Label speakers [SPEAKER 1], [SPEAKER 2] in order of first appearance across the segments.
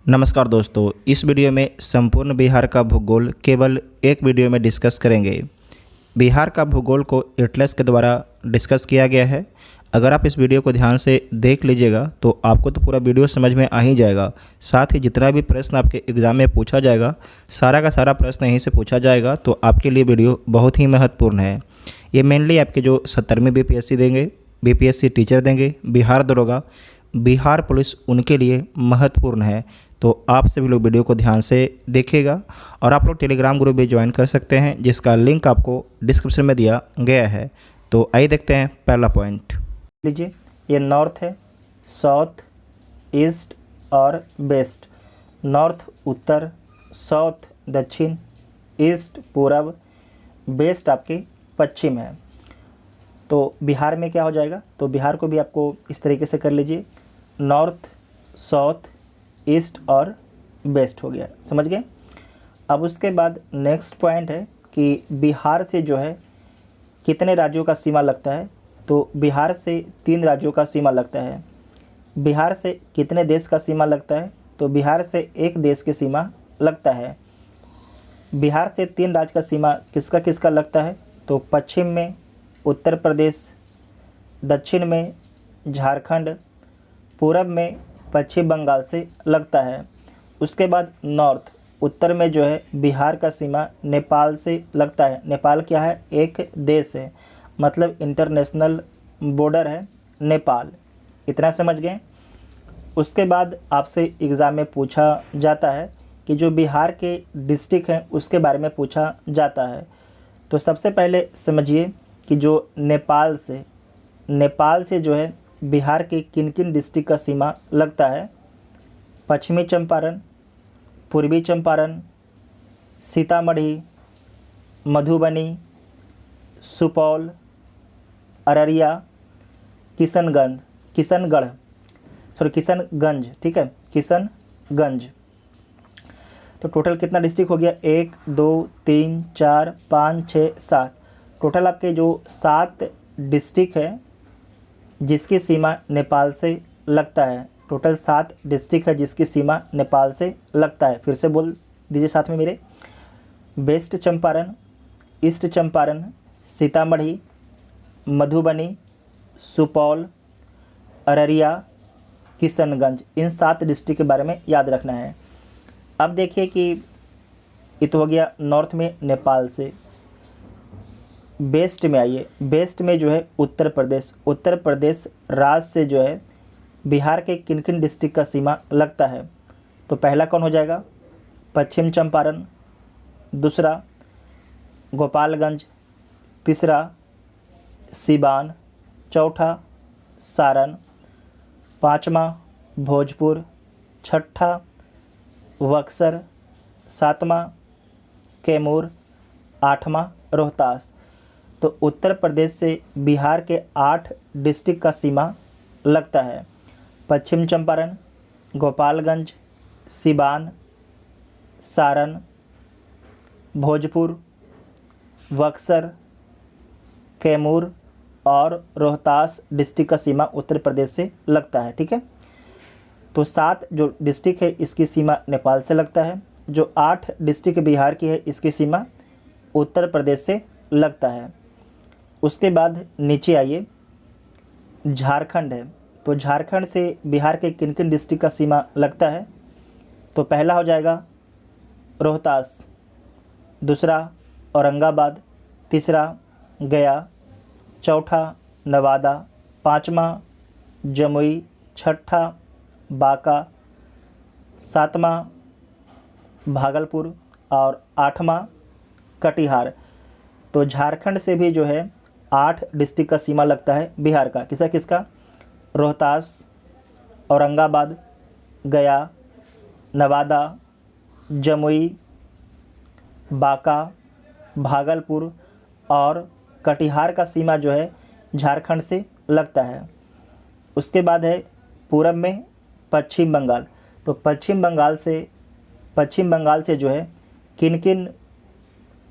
[SPEAKER 1] नमस्कार दोस्तों, इस वीडियो में संपूर्ण बिहार का भूगोल केवल एक वीडियो में डिस्कस करेंगे। बिहार का भूगोल को एटलस के द्वारा डिस्कस किया गया है। अगर आप इस वीडियो को ध्यान से देख लीजिएगा तो आपको तो पूरा वीडियो समझ में आ ही जाएगा। साथ ही जितना भी प्रश्न आपके एग्ज़ाम में पूछा जाएगा, सारा का सारा प्रश्न यहीं से पूछा जाएगा, तो आपके लिए वीडियो बहुत ही महत्वपूर्ण है। ये मेनली आपके जो 70वीं बीपीएससी देंगे, बीपीएससी टीचर देंगे, बिहार दरोगा, बिहार पुलिस, उनके लिए महत्वपूर्ण है। तो आप सभी लोग वीडियो को ध्यान से देखिएगा और आप लोग टेलीग्राम ग्रुप भी ज्वाइन कर सकते हैं, जिसका लिंक आपको डिस्क्रिप्शन में दिया गया है। तो आइए देखते हैं पहला पॉइंट। लीजिए, ये नॉर्थ है, साउथ, ईस्ट और वेस्ट। नॉर्थ उत्तर, साउथ दक्षिण, ईस्ट पूरब, वेस्ट आपके पश्चिम है। तो बिहार में क्या हो जाएगा, तो बिहार को भी आपको इस तरीके से कर लीजिए, नॉर्थ, साउथ, ईस्ट और वेस्ट हो गया। समझ गए। अब उसके बाद नेक्स्ट पॉइंट है कि बिहार से जो है कितने राज्यों का सीमा लगता है। तो बिहार से 3 राज्यों का सीमा लगता है। बिहार से कितने देश का सीमा लगता है, तो बिहार से एक देश की सीमा लगता है। बिहार से 3 राज्य का सीमा किसका किसका लगता है, तो पश्चिम में उत्तर प्रदेश, दक्षिण में झारखंड, पूरब में पश्चिम बंगाल से लगता है। उसके बाद नॉर्थ उत्तर में जो है बिहार का सीमा नेपाल से लगता है। नेपाल क्या है, एक देश है, मतलब इंटरनेशनल बॉर्डर है नेपाल। इतना समझ गए। उसके बाद आपसे एग्ज़ाम में पूछा जाता है कि जो बिहार के डिस्ट्रिक्ट हैं उसके बारे में पूछा जाता है। तो सबसे पहले समझिए कि जो नेपाल से जो है बिहार के किन किन डिस्ट्रिक्ट का सीमा लगता है। पश्चिमी चंपारण, पूर्वी चंपारण, सीतामढ़ी, मधुबनी, सुपौल, अररिया, किशनगंज, ठीक है, किशनगंज। तो टोटल कितना डिस्ट्रिक्ट हो गया, 1 2 3 4 5 6 7। टोटल आपके जो 7 डिस्ट्रिक्ट है जिसकी सीमा नेपाल से लगता है। टोटल 7 डिस्ट्रिक्ट है जिसकी सीमा नेपाल से लगता है। फिर से बोल दीजिए साथ में मेरे, वेस्ट चंपारण, ईस्ट चंपारण, सीतामढ़ी, मधुबनी, सुपौल, अररिया, किशनगंज। इन 7 डिस्ट्रिक्ट के बारे में याद रखना है। अब देखिए कि ये तो हो गया नॉर्थ में नेपाल से। वेस्ट में आइए, वेस्ट में जो है उत्तर प्रदेश राज्य से जो है बिहार के किन किन डिस्ट्रिक्ट का सीमा लगता है। तो पहला कौन हो जाएगा, पश्चिम चंपारण, दूसरा गोपालगंज, तीसरा सिवान, चौथा सारण, पाँचवा भोजपुर, छठा बक्सर, सातवां कैमूर, आठवां रोहतास। तो उत्तर प्रदेश से बिहार के 8 डिस्ट्रिक्ट का सीमा लगता है। पश्चिम चंपारण, गोपालगंज, सिवान, सारण, भोजपुर, बक्सर, कैमूर और रोहतास डिस्ट्रिक्ट का सीमा उत्तर प्रदेश से लगता है। ठीक है, तो 7 जो डिस्ट्रिक्ट है इसकी सीमा नेपाल से लगता है। जो 8 डिस्ट्रिक्ट बिहार की है इसकी सीमा उत्तर प्रदेश से लगता है। उसके बाद नीचे आइए, झारखंड है। तो झारखंड से बिहार के किन किन डिस्ट्रिक्ट का सीमा लगता है। तो पहला हो जाएगा रोहतास, दूसरा औरंगाबाद, तीसरा गया, चौथा नवादा, पाँचवा जमुई, छठा बांका, सातवां भागलपुर और आठवां कटिहार। तो झारखंड से भी जो है 8 डिस्ट्रिक्ट का सीमा लगता है बिहार का। किसका किसका, रोहतास, औरंगाबाद, गया, नवादा, जमुई, बांका, भागलपुर और कटिहार का सीमा जो है झारखंड से लगता है। उसके बाद है पूरब में पश्चिम बंगाल। तो पश्चिम बंगाल से जो है किन किन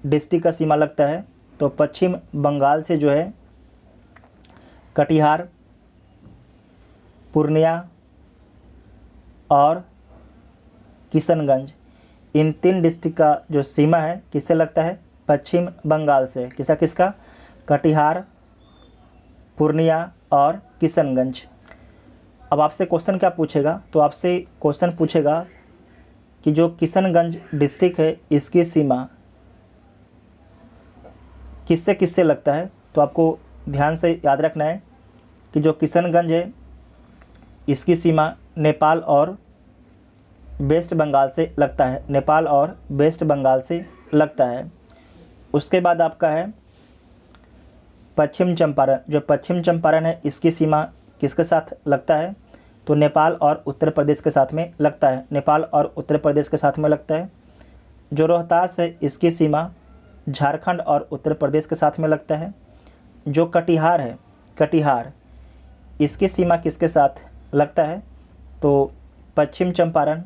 [SPEAKER 1] डिस्ट्रिक्ट का सीमा लगता है। तो पश्चिम बंगाल से जो है कटिहार, पूर्णिया और किशनगंज। इन 3 डिस्ट्रिक्ट का जो सीमा है किससे लगता है? पश्चिम बंगाल से। किसका किसका? कटिहार, पूर्णिया और किशनगंज। अब आपसे क्वेश्चन क्या पूछेगा? तो आपसे क्वेश्चन पूछेगा कि जो किशनगंज डिस्ट्रिक्ट है इसकी सीमा किससे किससे लगता है? तो आपको ध्यान से याद रखना है कि जो किशनगंज है इसकी सीमा नेपाल और वेस्ट बंगाल से लगता है। नेपाल और वेस्ट बंगाल से लगता है। उसके बाद आपका है पश्चिम चंपारण। जो पश्चिम चंपारण है इसकी सीमा किसके साथ लगता है? तो नेपाल और उत्तर प्रदेश के साथ में लगता है। नेपाल और उत्तर प्रदेश के साथ में लगता है। जो रोहतास है इसकी सीमा झारखंड और उत्तर प्रदेश के साथ में लगता है। जो कटिहार है, कटिहार, इसकी सीमा किसके साथ लगता है? तो पश्चिम चंपारण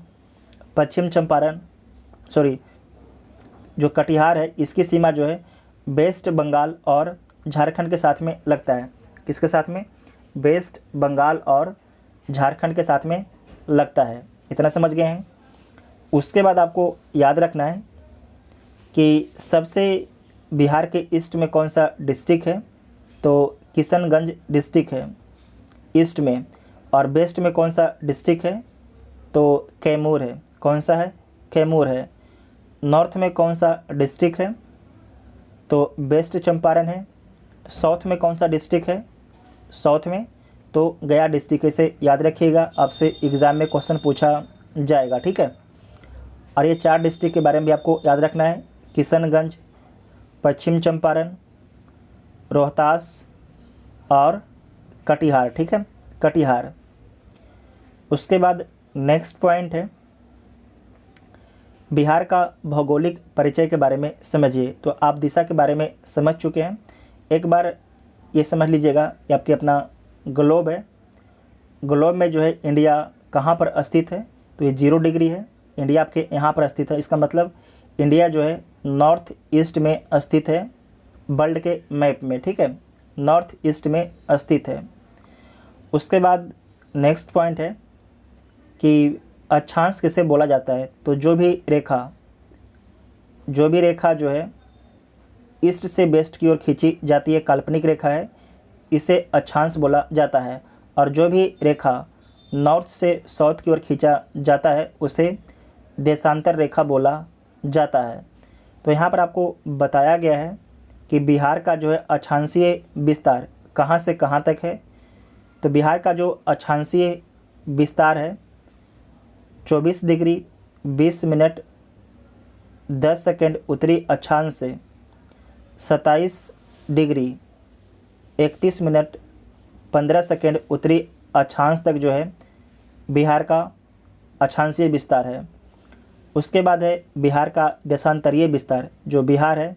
[SPEAKER 1] जो कटिहार है इसकी सीमा जो है वेस्ट बंगाल और झारखंड के साथ में लगता है। किसके साथ में? वेस्ट बंगाल और झारखंड के साथ में लगता है। इतना समझ गए हैं। उसके बाद आपको याद रखना है कि सबसे बिहार के ईस्ट में कौन सा डिस्ट्रिक्ट है? तो किशनगंज डिस्ट्रिक्ट है ईस्ट में। और वेस्ट में कौन सा डिस्ट्रिक्ट है? तो कैमूर है। कौन सा है? कैमूर है। नॉर्थ में कौन सा डिस्ट्रिक्ट है? तो वेस्ट चंपारण है। साउथ में कौन सा डिस्ट्रिक्ट है? साउथ में तो गया डिस्ट्रिक्ट। इसे याद रखिएगा, आपसे एग्ज़ाम में क्वेश्चन पूछा जाएगा। ठीक है। और ये 4 डिस्ट्रिक्ट के बारे में भी आपको याद रखना है। किशनगंज, पश्चिम चंपारण, रोहतास और कटिहार। ठीक है, कटिहार। उसके बाद नेक्स्ट पॉइंट है बिहार का भौगोलिक परिचय के बारे में समझिए। तो आप दिशा के बारे में समझ चुके हैं। एक बार ये समझ लीजिएगा, ये आपके अपना ग्लोब है। ग्लोब में जो है इंडिया कहाँ पर स्थित है? तो ये 0 डिग्री है। इंडिया आपके यहाँ पर स्थित है। इसका मतलब इंडिया जो है नॉर्थ ईस्ट में स्थित है वर्ल्ड के मैप में। ठीक है, नॉर्थ ईस्ट में स्थित है। उसके बाद नेक्स्ट पॉइंट है कि अक्षांश किसे बोला जाता है? तो जो भी रेखा जो है ईस्ट से वेस्ट की ओर खींची जाती है, काल्पनिक रेखा है, इसे अक्षांश बोला जाता है। और जो भी रेखा नॉर्थ से साउथ की ओर खींचा जाता है उसे देशांतर रेखा बोला जाता है। तो यहाँ पर आपको बताया गया है कि बिहार का जो है अक्षांशीय विस्तार कहाँ से कहाँ तक है। तो बिहार का जो अक्षांशीय विस्तार है 24 डिग्री 20 मिनट 10 सेकेंड उत्तरी अक्षांश से 27 डिग्री 31 मिनट 15 सेकेंड उत्तरी अक्षांश तक जो है बिहार का अक्षांशीय विस्तार है। उसके बाद है बिहार का देशांतरीय विस्तार। जो बिहार है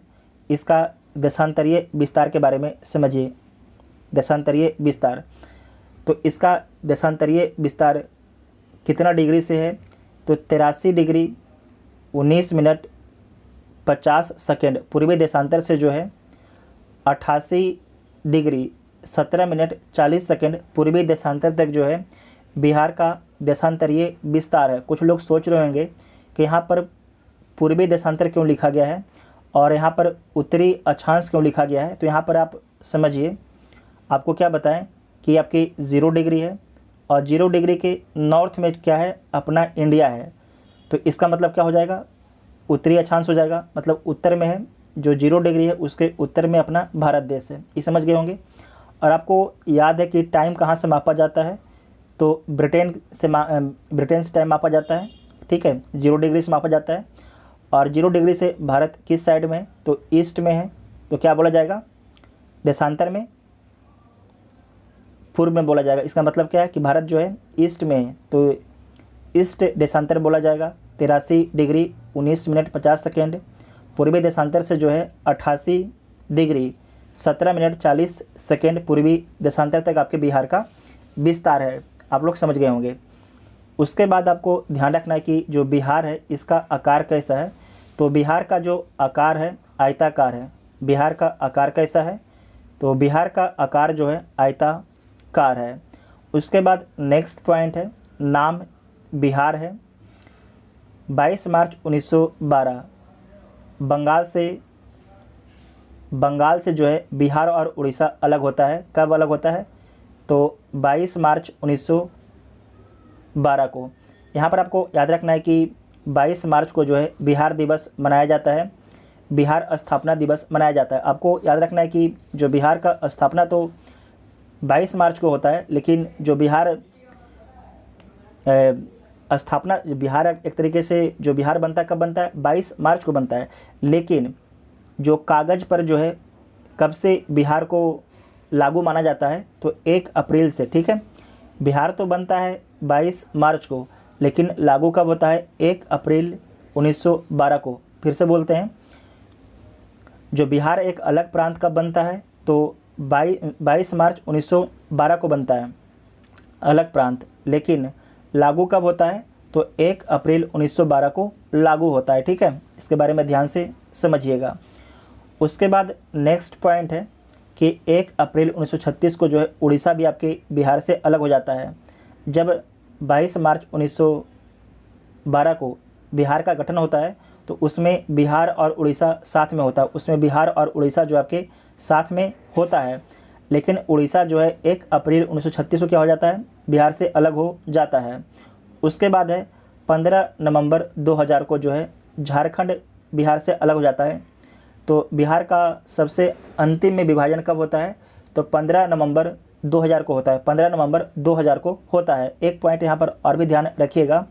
[SPEAKER 1] इसका देशांतरीय विस्तार के बारे में समझिए। देशांतरीय विस्तार, तो इसका देशांतरीय विस्तार कितना डिग्री से है? तो 83 डिग्री 19 मिनट 50 सेकेंड पूर्वी देशांतर से जो है 88 डिग्री 17 मिनट 40 सेकेंड पूर्वी देशांतर तक जो है बिहार का देशांतरीय विस्तार है। कुछ लोग सोच रहे होंगे कि यहाँ पर पूर्वी देशांतर क्यों लिखा गया है और यहाँ पर उत्तरी अक्षांश क्यों लिखा गया है। तो यहाँ पर आप समझिए, आपको क्या बताएं कि आपकी 0 डिग्री है और 0 डिग्री के नॉर्थ में क्या है? अपना इंडिया है। तो इसका मतलब क्या हो जाएगा? उत्तरी अक्षांश हो जाएगा, मतलब उत्तर में है। जो 0 डिग्री है उसके उत्तर में अपना भारत देश है। ये समझ गए होंगे। और आपको याद है कि टाइम कहाँ से मापा जाता है? तो ब्रिटेन से टाइम मापा जाता है। ठीक है, 0 डिग्री से मापा जाता है। और 0 डिग्री से भारत किस साइड में है? तो ईस्ट में है। तो क्या बोला जाएगा? देशांतर में पूर्व में बोला जाएगा। इसका मतलब क्या है कि भारत जो है ईस्ट में है, तो ईस्ट देशांतर बोला जाएगा। 83 डिग्री 19 मिनट 50 सेकेंड पूर्वी देशांतर से जो है 88 डिग्री 17 मिनट 40 सेकेंड पूर्वी देशांतर तक आपके बिहार का विस्तार है। आप लोग समझ गए होंगे। उसके बाद आपको ध्यान रखना है कि जो बिहार है इसका आकार कैसा है। तो बिहार का जो आकार है आयताकार है। बिहार का आकार कैसा है? तो बिहार का आकार जो है आयताकार है। उसके बाद नेक्स्ट पॉइंट है नाम बिहार है। 22 मार्च 1912 बंगाल से जो है बिहार और उड़ीसा अलग होता है। कब अलग होता है? तो 22 मार्च 1912 को। यहाँ पर आपको याद रखना है कि 22 मार्च को जो है बिहार दिवस मनाया जाता है, बिहार स्थापना दिवस मनाया जाता है। आपको याद रखना है कि जो बिहार का स्थापना तो 22 मार्च को होता है, लेकिन जो बिहार स्थापना, बिहार एक तरीके से जो बिहार बनता है कब बनता है? 22 मार्च को बनता है। लेकिन जो कागज़ पर जो है कब से बिहार को लागू माना जाता है? तो 1 अप्रैल से। ठीक है, बिहार तो बनता है 22 मार्च को, लेकिन लागू कब होता है? 1 अप्रैल 1912 को। फिर से बोलते हैं, जो बिहार एक अलग प्रांत कब बनता है? तो 22 मार्च 1912 को बनता है अलग प्रांत, लेकिन लागू कब होता है? तो 1 अप्रैल 1912 को लागू होता है। ठीक है, इसके बारे में ध्यान से समझिएगा। उसके बाद नेक्स्ट पॉइंट है कि 1 अप्रैल 1936 को जो है उड़ीसा भी आपके बिहार से अलग हो जाता है। जब 22 मार्च 1912 को बिहार का गठन होता है तो उसमें बिहार और उड़ीसा साथ में होता है, उसमें बिहार और उड़ीसा जो आपके साथ में होता है। लेकिन उड़ीसा जो है 1 अप्रैल 1936 को क्या हो जाता है? बिहार से अलग हो जाता है। उसके बाद है 15 नवंबर 2000 को जो है झारखंड बिहार से अलग हो जाता है। तो बिहार का सबसे अंतिम में विभाजन कब होता है? तो 15 नवंबर 2000 को होता है, 15 नवंबर 2000 को होता है। एक पॉइंट यहाँ पर और भी ध्यान रखिएगा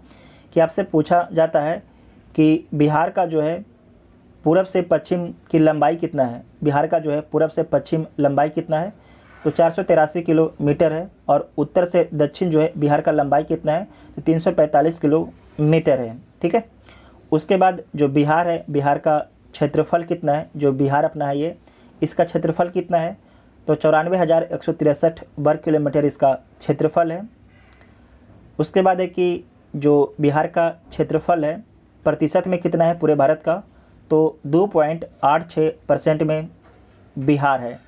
[SPEAKER 1] कि आपसे पूछा जाता है कि बिहार का जो है पूरब से पश्चिम की लंबाई कितना है? बिहार का जो है पूरब से पश्चिम लंबाई कितना है? तो 483 किलोमीटर है। और उत्तर से दक्षिण जो है बिहार का लंबाई कितना है? तो 345 किलोमीटर है। ठीक है, उसके बाद जो बिहार है, बिहार का क्षेत्रफल कितना है? जो बिहार अपना है ये, इसका क्षेत्रफल कितना है? तो 94,163 वर्ग किलोमीटर इसका क्षेत्रफल है। उसके बाद है कि जो बिहार का क्षेत्रफल है प्रतिशत में कितना है पूरे भारत का? तो 2.86% में बिहार है।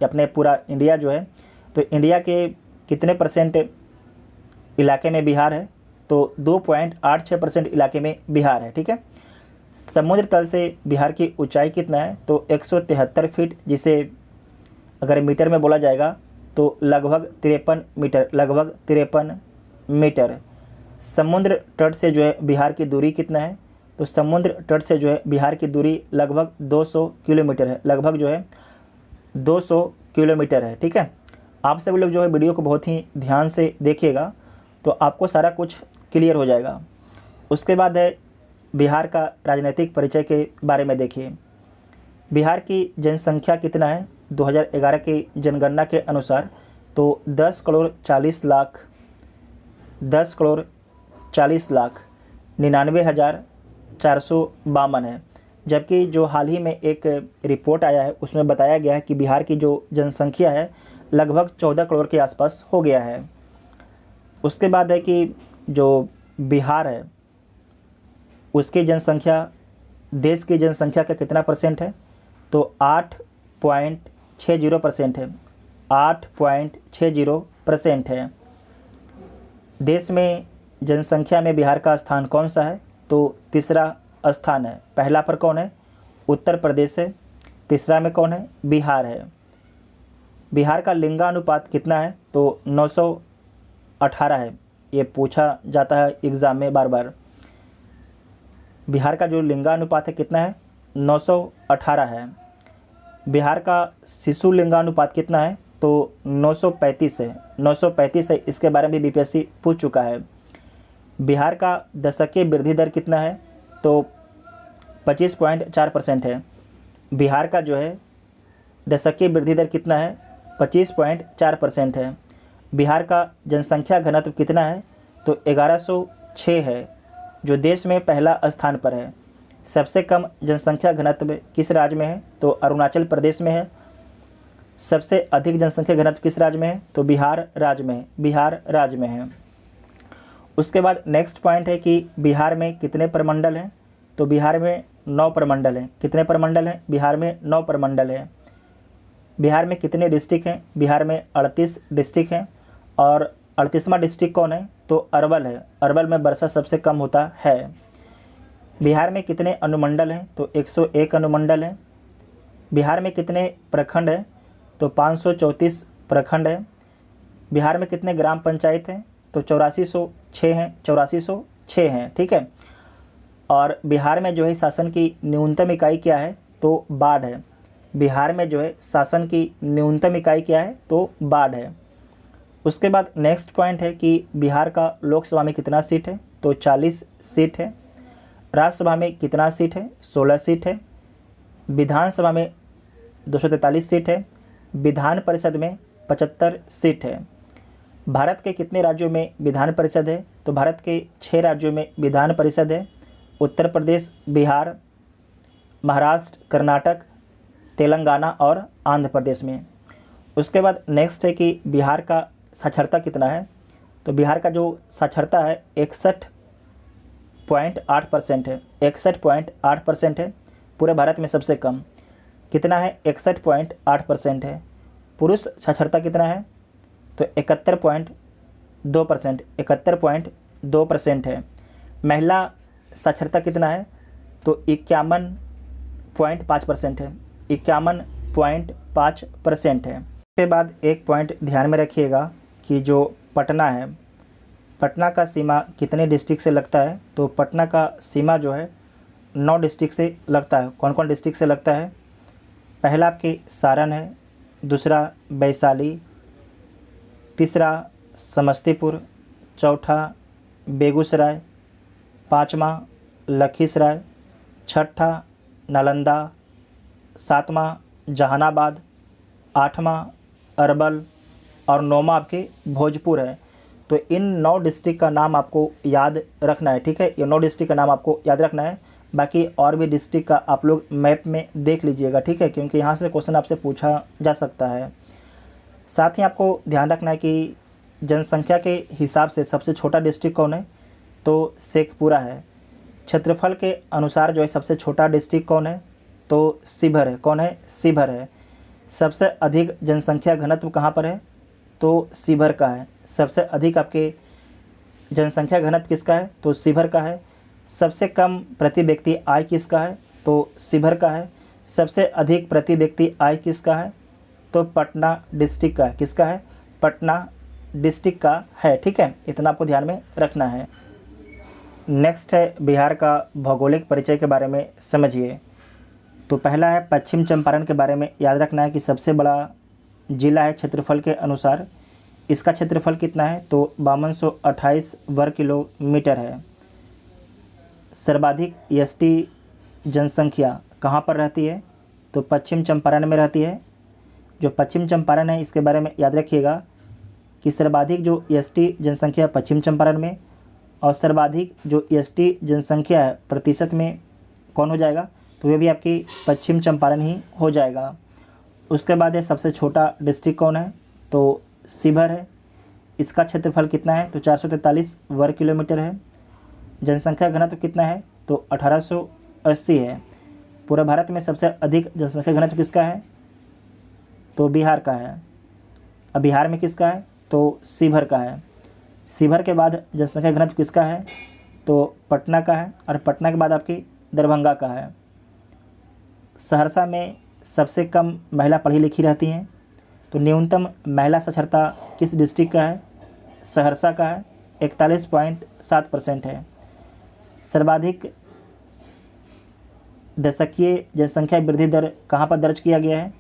[SPEAKER 1] अपने पूरा इंडिया जो है, तो इंडिया के कितने परसेंट इलाके में बिहार है? तो 2.86% इलाके में बिहार है। ठीक है, समुद्र तल से बिहार की ऊंचाई कितना है? तो 173 फीट, जिसे अगर मीटर में बोला जाएगा तो लगभग 53 मीटर, लगभग 53 मीटर। समुद्र तट से जो है बिहार की दूरी कितना है? तो समुद्र तट से जो है बिहार की दूरी लगभग 200 किलोमीटर है, लगभग जो है 200 किलोमीटर है। ठीक है, आप सभी लोग जो है वीडियो को बहुत ही ध्यान से देखिएगा तो आपको सारा कुछ क्लियर हो जाएगा। उसके बाद है बिहार का राजनीतिक परिचय के बारे में देखिए। बिहार की जनसंख्या कितना है? 2011 की जनगणना के अनुसार तो 10 करोड़ 40 लाख 99,452 है। जबकि जो हाल ही में एक रिपोर्ट आया है उसमें बताया गया है कि बिहार की जो जनसंख्या है लगभग 14 करोड़ के आसपास हो गया है। उसके बाद है कि जो बिहार है उसकी जनसंख्या देश की जनसंख्या का कितना परसेंट है? तो 8.60% है, 8.60% है। देश में जनसंख्या में बिहार का स्थान कौन सा है? तो तीसरा स्थान है। पहला पर कौन है? उत्तर प्रदेश है। तीसरा में कौन है? बिहार है। बिहार का लिंगानुपात कितना है? तो 918 है। ये पूछा जाता है एग्ज़ाम में बार बार। बिहार का जो लिंगानुपात है कितना है? 918 है। बिहार का शिशु लिंगानुपात कितना है? तो 935 है, 935 है। इसके बारे में बीपीएससी पूछ चुका है। बिहार का दशकीय वृद्धि दर कितना है? तो 25.4% है। बिहार का जो है दशकीय वृद्धि दर कितना है? 25.4% है। बिहार का जनसंख्या घनत्व कितना है? तो 1106 है, जो देश में पहला स्थान पर है। सबसे कम जनसंख्या घनत्व किस राज्य में है? तो अरुणाचल प्रदेश में है। सबसे अधिक जनसंख्या घनत्व किस राज्य में है? तो बिहार राज्य में है, बिहार राज्य में है। उसके बाद नेक्स्ट पॉइंट है कि बिहार में कितने प्रमंडल हैं? तो बिहार में 9 प्रमंडल हैं। कितने प्रमंडल हैं? बिहार में 9 प्रमंडल हैं। बिहार में कितने डिस्ट्रिक्ट हैं? बिहार में 38 डिस्ट्रिक्ट हैं। और 38वां डिस्ट्रिक्ट कौन है? तो अरवल है। अरवल में वर्षा सबसे कम होता है। बिहार में कितने अनुमंडल हैं? तो 101 अनुमंडल हैं। बिहार में कितने प्रखंड हैं? तो 534 प्रखंड हैं। बिहार में कितने ग्राम पंचायत हैं? तो 8406 हैं, 8406 हैं, ठीक है। और बिहार में जो है शासन की न्यूनतम इकाई क्या है? तो बाढ़ है। बिहार में जो है शासन की न्यूनतम इकाई क्या है? तो बाढ़ है। उसके बाद नेक्स्ट पॉइंट है कि बिहार का लोकसभा में कितना सीट है? तो 40 सीट है। राज्यसभा में कितना सीट है? 16 सीट है। विधानसभा में 243 सीट है। विधान परिषद में 75 सीट है। भारत के कितने राज्यों में विधान परिषद है? तो भारत के 6 राज्यों में विधान परिषद है। उत्तर प्रदेश, बिहार, महाराष्ट्र, कर्नाटक, तेलंगाना और आंध्र प्रदेश में। उसके बाद नेक्स्ट है कि बिहार का साक्षरता कितना है? तो बिहार का जो साक्षरता है 61.8% है। 61.8% है। पूरे भारत में सबसे कम कितना है? 61.8% है। पुरुष साक्षरता कितना है? तो 71.2%, 71.2% है। महिला साक्षरता कितना है? तो 51.5% है। 51.5% है। उसके बाद एक पॉइंट ध्यान में रखिएगा कि जो पटना है, पटना का सीमा कितने डिस्ट्रिक्ट से लगता है? तो पटना का सीमा जो है 9 डिस्ट्रिक्ट से लगता है। कौन कौन डिस्ट्रिक्ट से लगता है? पहला आपके सारण है, दूसरा वैशाली, तीसरा समस्तीपुर, चौथा बेगूसराय, पाँचवा लखीसराय, छठा नालंदा, सातवां जहानाबाद, आठवां अरवल और नौवां आपके भोजपुर है। तो इन 9 डिस्ट्रिक्ट का नाम आपको याद रखना है, ठीक है। ये 9 डिस्ट्रिक्ट का नाम आपको याद रखना है। बाकी और भी डिस्ट्रिक्ट का आप लोग मैप में देख लीजिएगा, ठीक है, क्योंकि यहाँ से क्वेश्चन आपसे पूछा जा सकता है। साथ ही आपको ध्यान रखना है कि जनसंख्या के हिसाब से सबसे छोटा डिस्ट्रिक्ट कौन है? तो शेखपुरा है। क्षेत्रफल के अनुसार जो है सबसे छोटा डिस्ट्रिक्ट कौन है? तो शिवहर है। कौन है? शिवहर है। सबसे अधिक जनसंख्या घनत्व कहाँ पर है? तो शिवहर का है। सबसे अधिक आपके जनसंख्या घनत्व किसका है? तो शिवहर का है। सबसे कम प्रति व्यक्ति आय किसका है? तो शिवहर का है। सबसे अधिक प्रति व्यक्ति आय किसका है? तो पटना डिस्ट्रिक्ट का है। किसका है? पटना डिस्ट्रिक्ट का है, ठीक है। इतना आपको ध्यान में रखना है। नेक्स्ट है बिहार का भौगोलिक परिचय के बारे में समझिए। तो पहला है पश्चिम चंपारण के बारे में याद रखना है कि सबसे बड़ा जिला है क्षेत्रफल के अनुसार। इसका क्षेत्रफल कितना है? तो 5228 वर्ग किलोमीटर है। सर्वाधिक एसटी जनसंख्या कहाँ पर रहती है? तो पश्चिम चंपारण में रहती है। जो पश्चिम चंपारण है इसके बारे में याद रखिएगा कि सर्वाधिक जो एसटी जनसंख्या पश्चिम चंपारण में, और सर्वाधिक जो एसटी जनसंख्या है प्रतिशत में कौन हो जाएगा? तो ये भी आपकी पश्चिम चंपारण ही हो जाएगा। उसके बाद है सबसे छोटा डिस्ट्रिक्ट कौन है? तो शिवहर है। इसका क्षेत्रफल कितना है? तो 443 वर्ग किलोमीटर है। जनसंख्या घनत्व कितना है? तो 1880 है। पूरे भारत में सबसे अधिक जनसंख्या घनत्व किसका है? तो बिहार का है। अब बिहार में किसका है? तो शिवहर का है। शिवहर के बाद जनसंख्या घनत्व किसका है? तो पटना का है। और पटना के बाद आपकी दरभंगा का है। सहरसा में सबसे कम महिला पढ़ी लिखी रहती हैं। तो न्यूनतम महिला साक्षरता किस डिस्ट्रिक्ट का है? सहरसा का है। 41.7% है। सर्वाधिक दशकीय जनसंख्या वृद्धि दर कहाँ पर दर्ज किया गया है?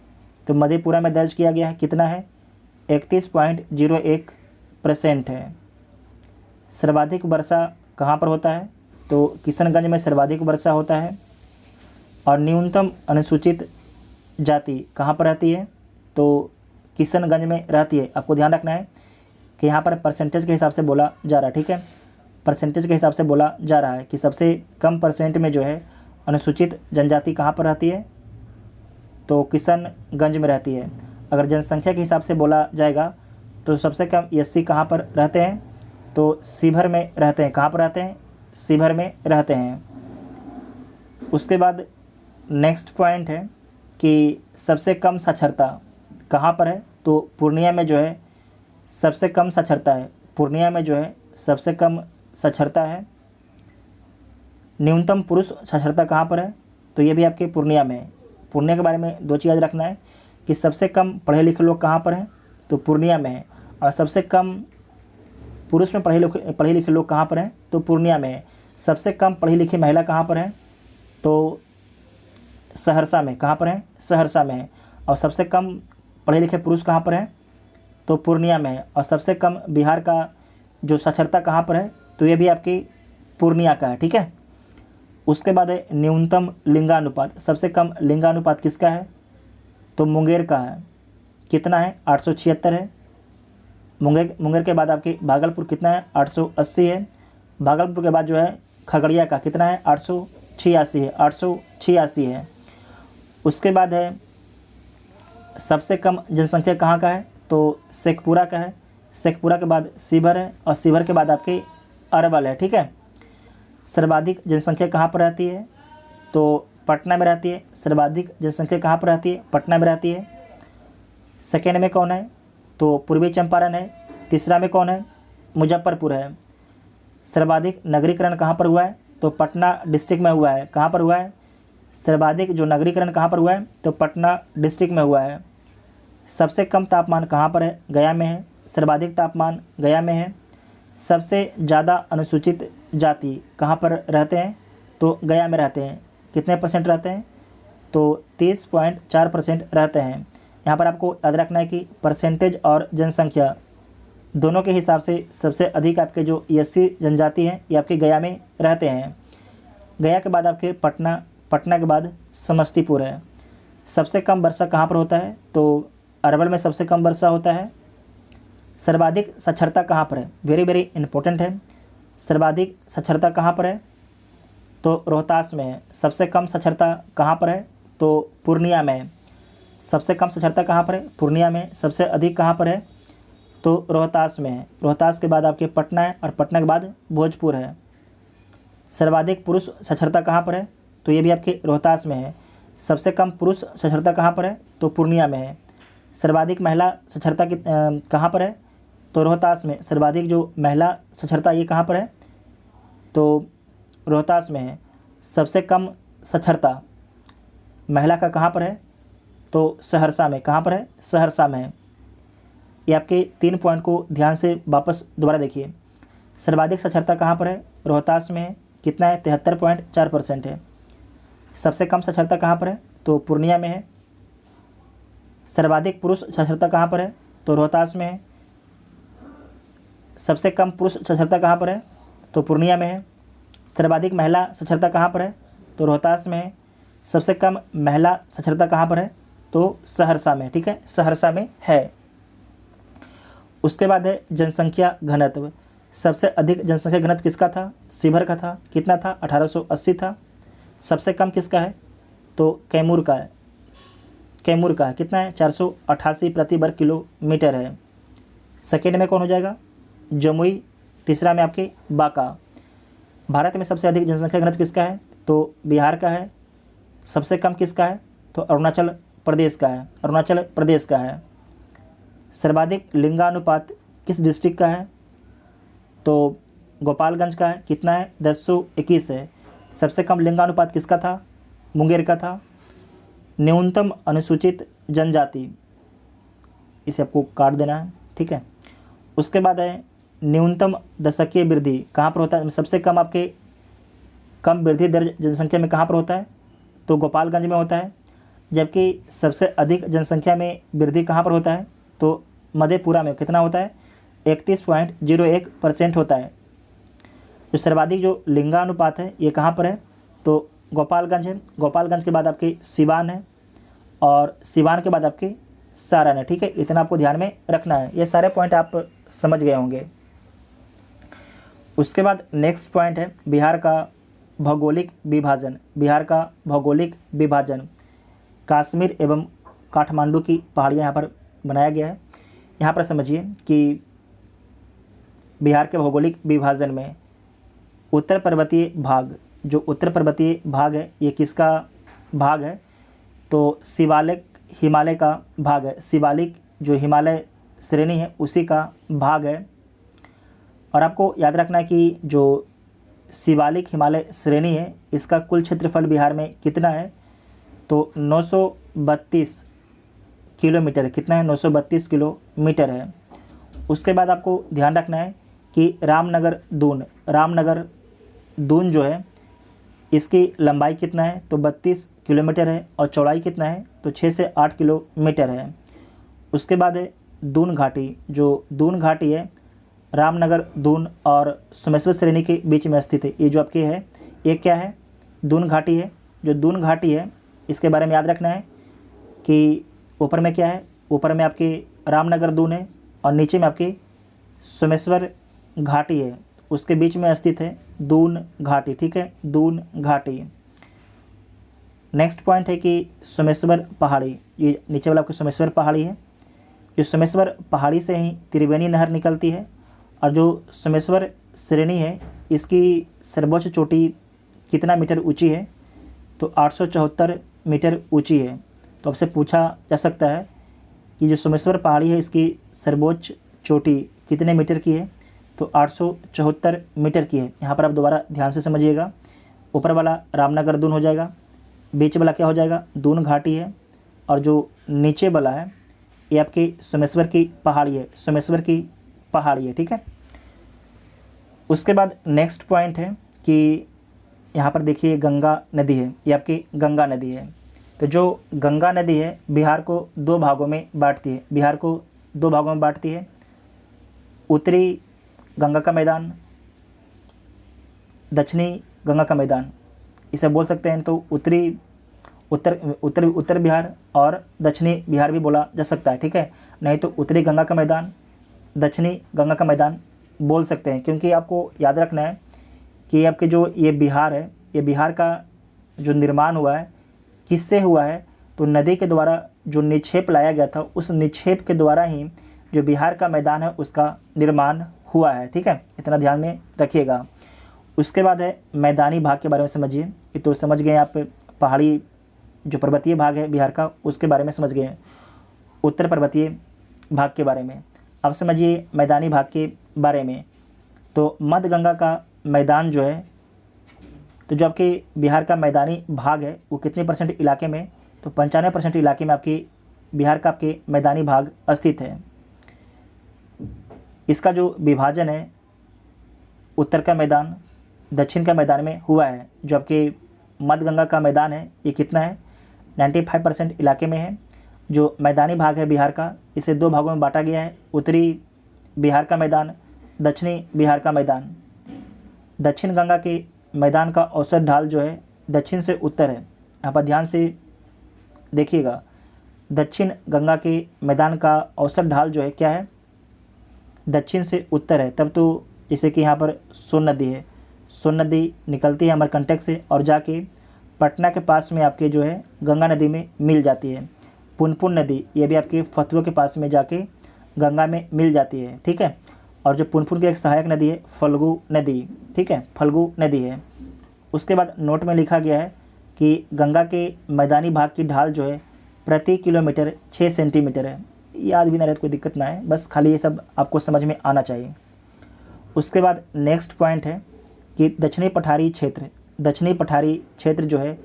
[SPEAKER 1] तो मधेपुरा में दर्ज किया गया है। कितना है? 31.01% है। सर्वाधिक वर्षा कहाँ पर होता है? तो किशनगंज में सर्वाधिक वर्षा होता है। और न्यूनतम अनुसूचित जाति कहाँ पर रहती है? तो किशनगंज में रहती है। आपको ध्यान रखना है कि यहाँ पर परसेंटेज के हिसाब से बोला जा रहा है, ठीक है। परसेंटेज के हिसाब से बोला जा रहा है कि सबसे कम परसेंट में जो है अनुसूचित जनजाति कहाँ पर रहती है? तो किशनगंज में रहती है। अगर जनसंख्या के हिसाब से बोला जाएगा तो सबसे कम एससी कहाँ पर रहते हैं? तो शिवहर में रहते हैं। कहाँ पर रहते हैं? शिवहर में रहते हैं। उसके बाद नेक्स्ट पॉइंट है कि सबसे कम साक्षरता कहाँ पर है? तो पूर्णिया में जो है सबसे कम साक्षरता है। पूर्णिया में जो है सबसे कम साक्षरता है। न्यूनतम पुरुष साक्षरता कहाँ पर है, तो ये भी आपके पूर्णिया में है। पूर्णिया के बारे में दो चीज़ याद रखना है कि सबसे कम पढ़े लिखे लोग कहाँ पर हैं, तो पूर्णिया में है। और सबसे कम पुरुष में पढ़े लिखे लोग कहाँ पर हैं, तो पूर्णिया में है। सबसे कम पढ़ी लिखी महिला कहाँ पर है, तो सहरसा में। कहाँ पर है, सहरसा में है। और सबसे कम पढ़े लिखे पुरुष कहाँ पर हैं, तो पूर्णिया में है। और सबसे कम बिहार का जो साक्षरता कहाँ पर है, तो ये भी आपकी पूर्णिया का है। ठीक है। उसके बाद है न्यूनतम लिंगानुपात। सबसे कम लिंगानुपात किसका है, तो मुंगेर का है। कितना है, 876 है। मुंगेर के बाद आपकी भागलपुर कितना है, 880 है। भागलपुर के बाद जो है खगड़िया का कितना है, 886 है। 886 है। उसके बाद है सबसे कम जनसंख्या कहाँ का है, तो शेखपुरा का है। शेखपुरा के बाद शिवहर है। और शिवहर के बाद आपके अरवल है। ठीक है। सर्वाधिक जनसंख्या कहाँ पर रहती है, तो पटना में रहती है। सर्वाधिक जनसंख्या कहाँ पर रहती है, पटना में रहती है। सेकेंड में कौन है, तो पूर्वी चंपारण है। तीसरा में कौन है, मुजफ्फरपुर है। सर्वाधिक नगरीकरण कहाँ पर हुआ है, तो पटना डिस्ट्रिक्ट में हुआ है। कहाँ पर हुआ है, सर्वाधिक जो नगरीकरण कहाँ पर हुआ है, तो पटना डिस्ट्रिक्ट में हुआ है। सबसे कम तापमान कहाँ पर है, गया में है। सर्वाधिक तापमान गया में है। सबसे ज़्यादा अनुसूचित जाति कहाँ पर रहते हैं, तो गया में रहते हैं। कितने % रहते हैं, तो 30.4% रहते हैं। यहाँ पर आपको याद रखना है कि परसेंटेज और जनसंख्या दोनों के हिसाब से सबसे अधिक आपके जो SC जनजाति हैं ये आपके गया में रहते हैं। गया के बाद आपके पटना, पटना के बाद समस्तीपुर है। सबसे कम वर्षा कहाँ पर होता है, तो अरवल में सबसे कम वर्षा होता है। सर्वाधिक साक्षरता कहाँ पर है, वेरी वेरी इंपॉर्टेंट है। सर्वाधिक साक्षरता कहाँ पर है, तो रोहतास में है। सबसे कम साक्षरता कहाँ पर है, तो पूर्णिया में है। सबसे कम साक्षरता कहाँ पर है, पूर्णिया में। सबसे अधिक कहाँ पर है, तो रोहतास में है। रोहतास के बाद आपके पटना है। और पटना के बाद भोजपुर है। सर्वाधिक पुरुष साक्षरता कहाँ पर है, तो ये भी आपके रोहतास में है। सबसे कम पुरुष साक्षरता कहाँ पर है, तो पूर्णिया में है। सर्वाधिक महिला साक्षरता कहाँ पर है, तो रोहतास में। सर्वाधिक जो महिला साक्षरता ये कहाँ पर है, तो रोहतास में है। सबसे कम साक्षरता महिला का कहाँ पर है, तो सहरसा में। कहाँ पर है, सहरसा में है। ये आपके 3 पॉइंट को ध्यान से वापस दोबारा देखिए। सर्वाधिक साक्षरता कहाँ पर है, रोहतास में है। कितना है, 73.4% है। सबसे कम साक्षरता कहाँ पर है, तो पूर्णिया में है। सर्वाधिक पुरुष साक्षरता कहाँ पर है, तो रोहतास में है। सबसे कम पुरुष साक्षरता कहाँ पर है, तो पूर्णिया में है। सर्वाधिक महिला साक्षरता कहाँ पर है, तो रोहतास में है। सबसे कम महिला साक्षरता कहाँ पर है, तो सहरसा में। ठीक है, सहरसा में है। उसके बाद है जनसंख्या घनत्व। सबसे अधिक जनसंख्या घनत्व किसका था, शिवहर का था। कितना था, 1880 था। सबसे कम किसका है, तो कैमूर का है। कैमूर का है। कितना है, 488 प्रति वर्ग किलोमीटर है। सेकेंड में कौन हो जाएगा, जमुई। तीसरा में आपके बांका। भारत में सबसे अधिक जनसंख्या घनत्व किसका है, तो बिहार का है। सबसे कम किसका है, तो अरुणाचल प्रदेश का है। अरुणाचल प्रदेश का है। सर्वाधिक लिंगानुपात किस डिस्ट्रिक्ट का है, तो गोपालगंज का है। कितना है, 1021 है। सबसे कम लिंगानुपात किसका था, मुंगेर का था। न्यूनतम अनुसूचित जनजाति, इसे आपको काट देना है। ठीक है। उसके बाद है न्यूनतम दशकीय वृद्धि कहाँ पर होता है। सबसे कम आपके कम वृद्धि दर जनसंख्या में कहाँ पर होता है, तो गोपालगंज में होता है। जबकि सबसे अधिक जनसंख्या में वृद्धि कहाँ पर होता है, तो मधेपुरा में। कितना होता है, 31.01% होता है। जो सर्वाधिक जो लिंगानुपात है ये कहाँ पर है, तो गोपालगंज है। गोपालगंज के बाद आपके सिवान है। और सिवान के बाद आपके सारण है। ठीक है, इतना आपको ध्यान में रखना है। ये सारे पॉइंट आप समझ गए होंगे। उसके बाद नेक्स्ट पॉइंट है बिहार का भौगोलिक विभाजन। बिहार का भौगोलिक विभाजन कश्मीर एवं काठमांडू की पहाड़ियाँ यहाँ पर बनाया गया है। यहाँ पर समझिए कि बिहार के भौगोलिक विभाजन में उत्तर पर्वतीय भाग, जो उत्तर पर्वतीय भाग है ये किसका भाग है, तो शिवालिक हिमालय का भाग है। शिवालिक जो हिमालय श्रेणी है उसी का भाग है। और आपको याद रखना है कि जो
[SPEAKER 2] शिवालिक हिमालय श्रेणी है, इसका कुल क्षेत्रफल बिहार में कितना है? तो 932 किलोमीटर। कितना है? 932 किलोमीटर है। उसके बाद आपको ध्यान रखना है कि रामनगर दून जो है इसकी लंबाई कितना है? तो 32 किलोमीटर है। और चौड़ाई कितना है? तो 6 से 8 किलोमीटर है। उसके बाद है दून घाटी। जो दून घाटी है रामनगर दून और सोमेश्वर श्रेणी के बीच में स्थित है। ये जो आपके है ये क्या है? दून घाटी है। जो दून घाटी है इसके बारे में याद रखना है कि ऊपर में क्या है? ऊपर में आपके रामनगर दून है और नीचे में आपकी सोमेश्वर घाटी है, उसके बीच में स्थित है दून घाटी। ठीक है, दून घाटी। नेक्स्ट पॉइंट है कि सोमेश्वर पहाड़ी। ये नीचे वाला आपकी सोमेश्वर पहाड़ी है। जो सोमेश्वर पहाड़ी से ही त्रिवेणी नहर निकलती है। और जो सोमेश्वर श्रेणी है इसकी सर्वोच्च चोटी कितना मीटर ऊंची है? तो 874 मीटर ऊंची है। तो आपसे पूछा जा सकता है कि जो सोमेश्वर पहाड़ी है इसकी सर्वोच्च चोटी कितने मीटर की है? तो 874 मीटर की है। यहाँ पर आप दोबारा ध्यान से समझिएगा। ऊपर वाला रामनगर दून हो जाएगा, बीच वाला क्या हो जाएगा? दून घाटी है, और जो नीचे वाला है ये आपकी सोमेश्वर की पहाड़ी है, सोमेश्वर की पहाड़ी है। ठीक है। उसके बाद नेक्स्ट पॉइंट है कि यहाँ पर देखिए गंगा नदी है, ये आपकी गंगा नदी है। तो जो गंगा नदी है बिहार को दो भागों में बांटती है। बिहार को दो भागों में बांटती है, उत्तरी गंगा का मैदान, दक्षिणी गंगा का मैदान, इसे बोल सकते हैं। तो उत्तर बिहार और दक्षिणी बिहार भी बोला जा सकता है। ठीक है, नहीं तो उत्तरी गंगा का मैदान, दक्षिणी गंगा का मैदान बोल सकते हैं। क्योंकि आपको याद रखना है कि आपके जो ये बिहार है, ये बिहार का जो निर्माण हुआ है किससे हुआ है? तो नदी के द्वारा जो निक्षेप लाया गया था, उस निक्षेप के द्वारा ही जो बिहार का मैदान है उसका निर्माण हुआ है। ठीक है, इतना ध्यान में रखिएगा। उसके बाद है मैदानी भाग के बारे में समझिए। ये तो समझ गए आप, पहाड़ी जो पर्वतीय भाग है बिहार का उसके बारे में समझ गए, उत्तर पर्वतीय भाग के बारे में। अब समझिए मैदानी भाग के बारे में। तो मध्य गंगा का मैदान जो है, तो जो आपके बिहार का मैदानी भाग है वो कितने % इलाके में? तो 95% इलाके में आपकी बिहार का आपके मैदानी भाग स्थित है। इसका जो विभाजन है उत्तर का मैदान दक्षिण का मैदान में हुआ है। जो आपके मध्य गंगा का मैदान है ये कितना है? 95% इलाके में है। जो मैदानी भाग है बिहार का इसे दो भागों में बांटा गया है, उत्तरी बिहार का मैदान, दक्षिणी बिहार का मैदान। दक्षिण गंगा के मैदान का औसत ढाल जो है दक्षिण से उत्तर है। यहाँ पर ध्यान से देखिएगा, दक्षिण गंगा के मैदान का औसत ढाल जो है क्या है? दक्षिण से उत्तर है। तब तो जैसे कि यहाँ पर सोन नदी है, सोन नदी निकलती है अमरकंटक से और जाके पटना के पास में आपके जो है गंगा नदी में मिल जाती है। पुनपुन नदी ये भी आपके फतुआ के पास में जाके गंगा में मिल जाती है। ठीक है, और जो पुनपुन की एक सहायक नदी है फल्गु नदी। ठीक है, फल्गु नदी है। उसके बाद नोट में लिखा गया है कि गंगा के मैदानी भाग की ढाल जो है प्रति किलोमीटर 6 सेंटीमीटर है। याद भी ना रहे तो कोई दिक्कत ना है, बस खाली ये सब आपको समझ में आना चाहिए। उसके बाद नेक्स्ट पॉइंट है कि दक्षिणी पठारी क्षेत्र जो है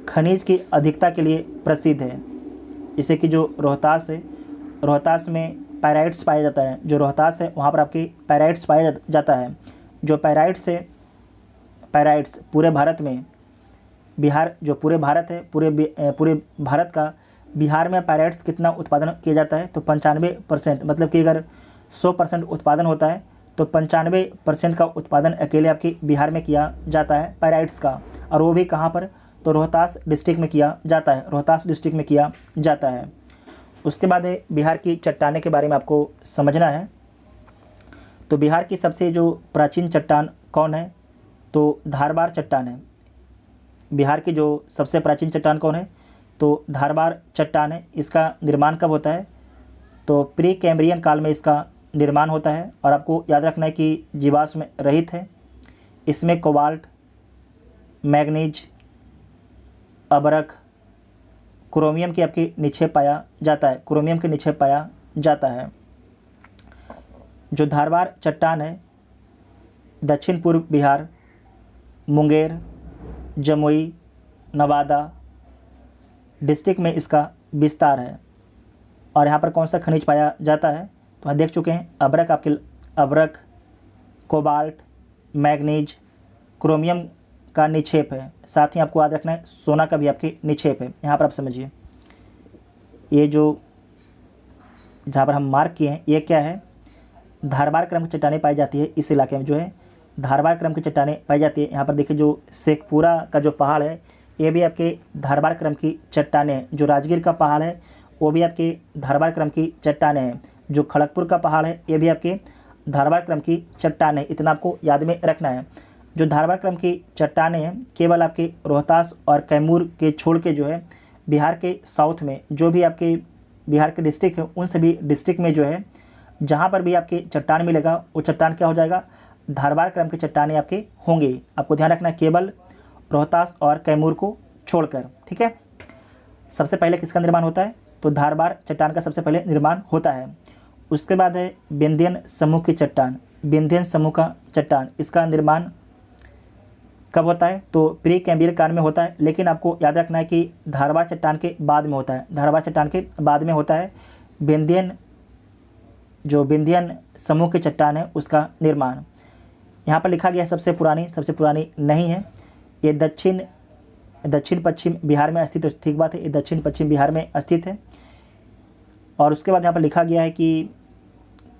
[SPEAKER 2] खनिज की अधिकता के लिए प्रसिद्ध है। जैसे कि जो रोहतास है, रोहतास में पायराइट्स पाया जाता है। जो रोहतास है वहाँ पर आपकी पायराइट्स पाया जाता है। जो पायराइट्स पूरे भारत में, बिहार जो पूरे भारत है, पूरे भारत का बिहार में पायराइट्स कितना उत्पादन किया जाता है? तो 95%। मतलब कि अगर 100% उत्पादन होता है तो 95% का उत्पादन अकेले आपके बिहार में किया जाता है पायराइट्स का। और वो भी कहाँ पर? तो रोहतास डिस्ट्रिक्ट में किया जाता है, रोहतास डिस्ट्रिक्ट में किया जाता है। उसके बाद है बिहार की चट्टाने के बारे में आपको समझना है। तो बिहार की सबसे जो प्राचीन चट्टान कौन है? तो धारबार चट्टान है। बिहार की जो सबसे प्राचीन चट्टान कौन है? तो धारबार चट्टान है। इसका निर्माण कब होता है? तो प्री कैम्ब्रियन काल में इसका निर्माण होता है। और आपको याद रखना है कि जीवाश्म रहित है। इसमें कोबाल्ट, मैग्नीज, अबरख, क्रोमियम की आपकी निक्षेप पाया जाता है, क्रोमियम के निक्षेप पाया जाता है। जो धारबार चट्टान है दक्षिण पूर्व बिहार मुंगेर, जमुई, नवादा डिस्ट्रिक्ट में इसका विस्तार है। और यहाँ पर कौन सा खनिज पाया जाता है, तो हम देख चुके हैं अबरक, कोबाल्ट, मैग्नीज, क्रोमियम का निक्षेप है। साथ ही आपको याद रखना है सोना का भी आपके निक्षेप है। यहाँ पर आप समझिए, ये जो जहाँ पर हम मार्क किए हैं ये क्या है, धारवाड़ क्रम की चट्टानें पाई जाती है। इस इलाके में जो है धारवाड़ क्रम की चट्टानें पाई जाती है। यहाँ पर देखिए जो शेखपुरा का जो पहाड़ है ये भी आपके धारवाड़ क्रम की चट्टानें हैं। जो राजगीर का पहाड़ है वो भी आपके धारवाड़ क्रम की चट्टानें हैं। जो खड़गपुर का पहाड़ है ये भी आपके धारवाड़ क्रम की चट्टानें हैं। इतना आपको याद में रखना है। जो धारवाड़ क्रम की चट्टानें हैं केवल आपके रोहतास और कैमूर के छोड़ के जो है बिहार के साउथ में जो भी आपके बिहार के डिस्ट्रिक्ट है उन सभी डिस्ट्रिक्ट में जो है जहाँ पर भी आपके चट्टान मिलेगा वो चट्टान क्या हो जाएगा, धारवाड़ क्रम की चट्टानें आपके होंगे। आपको ध्यान रखना है केवल रोहतास और कैमूर को छोड़कर, ठीक है। सबसे पहले किसका निर्माण होता है, तो धारवाड़ चट्टान का सबसे पहले निर्माण होता है। उसके बाद है विंध्यन समूह की चट्टान। विंध्यन समूह का चट्टान, इसका निर्माण कब होता है, तो प्री कैम्ब्रियल काल में होता है। लेकिन आपको याद रखना है कि धारवाड़ चट्टान के बाद में होता है। धारवाड़ चट्टान के बाद में होता है विंध्यन समूह की चट्टान है उसका निर्माण। यहाँ पर लिखा गया है सबसे पुरानी नहीं है। ये दक्षिण पश्चिम बिहार में स्थित है। ठीक बात है, ये दक्षिण पश्चिम बिहार में स्थित है। और उसके बाद यहाँ पर लिखा गया है कि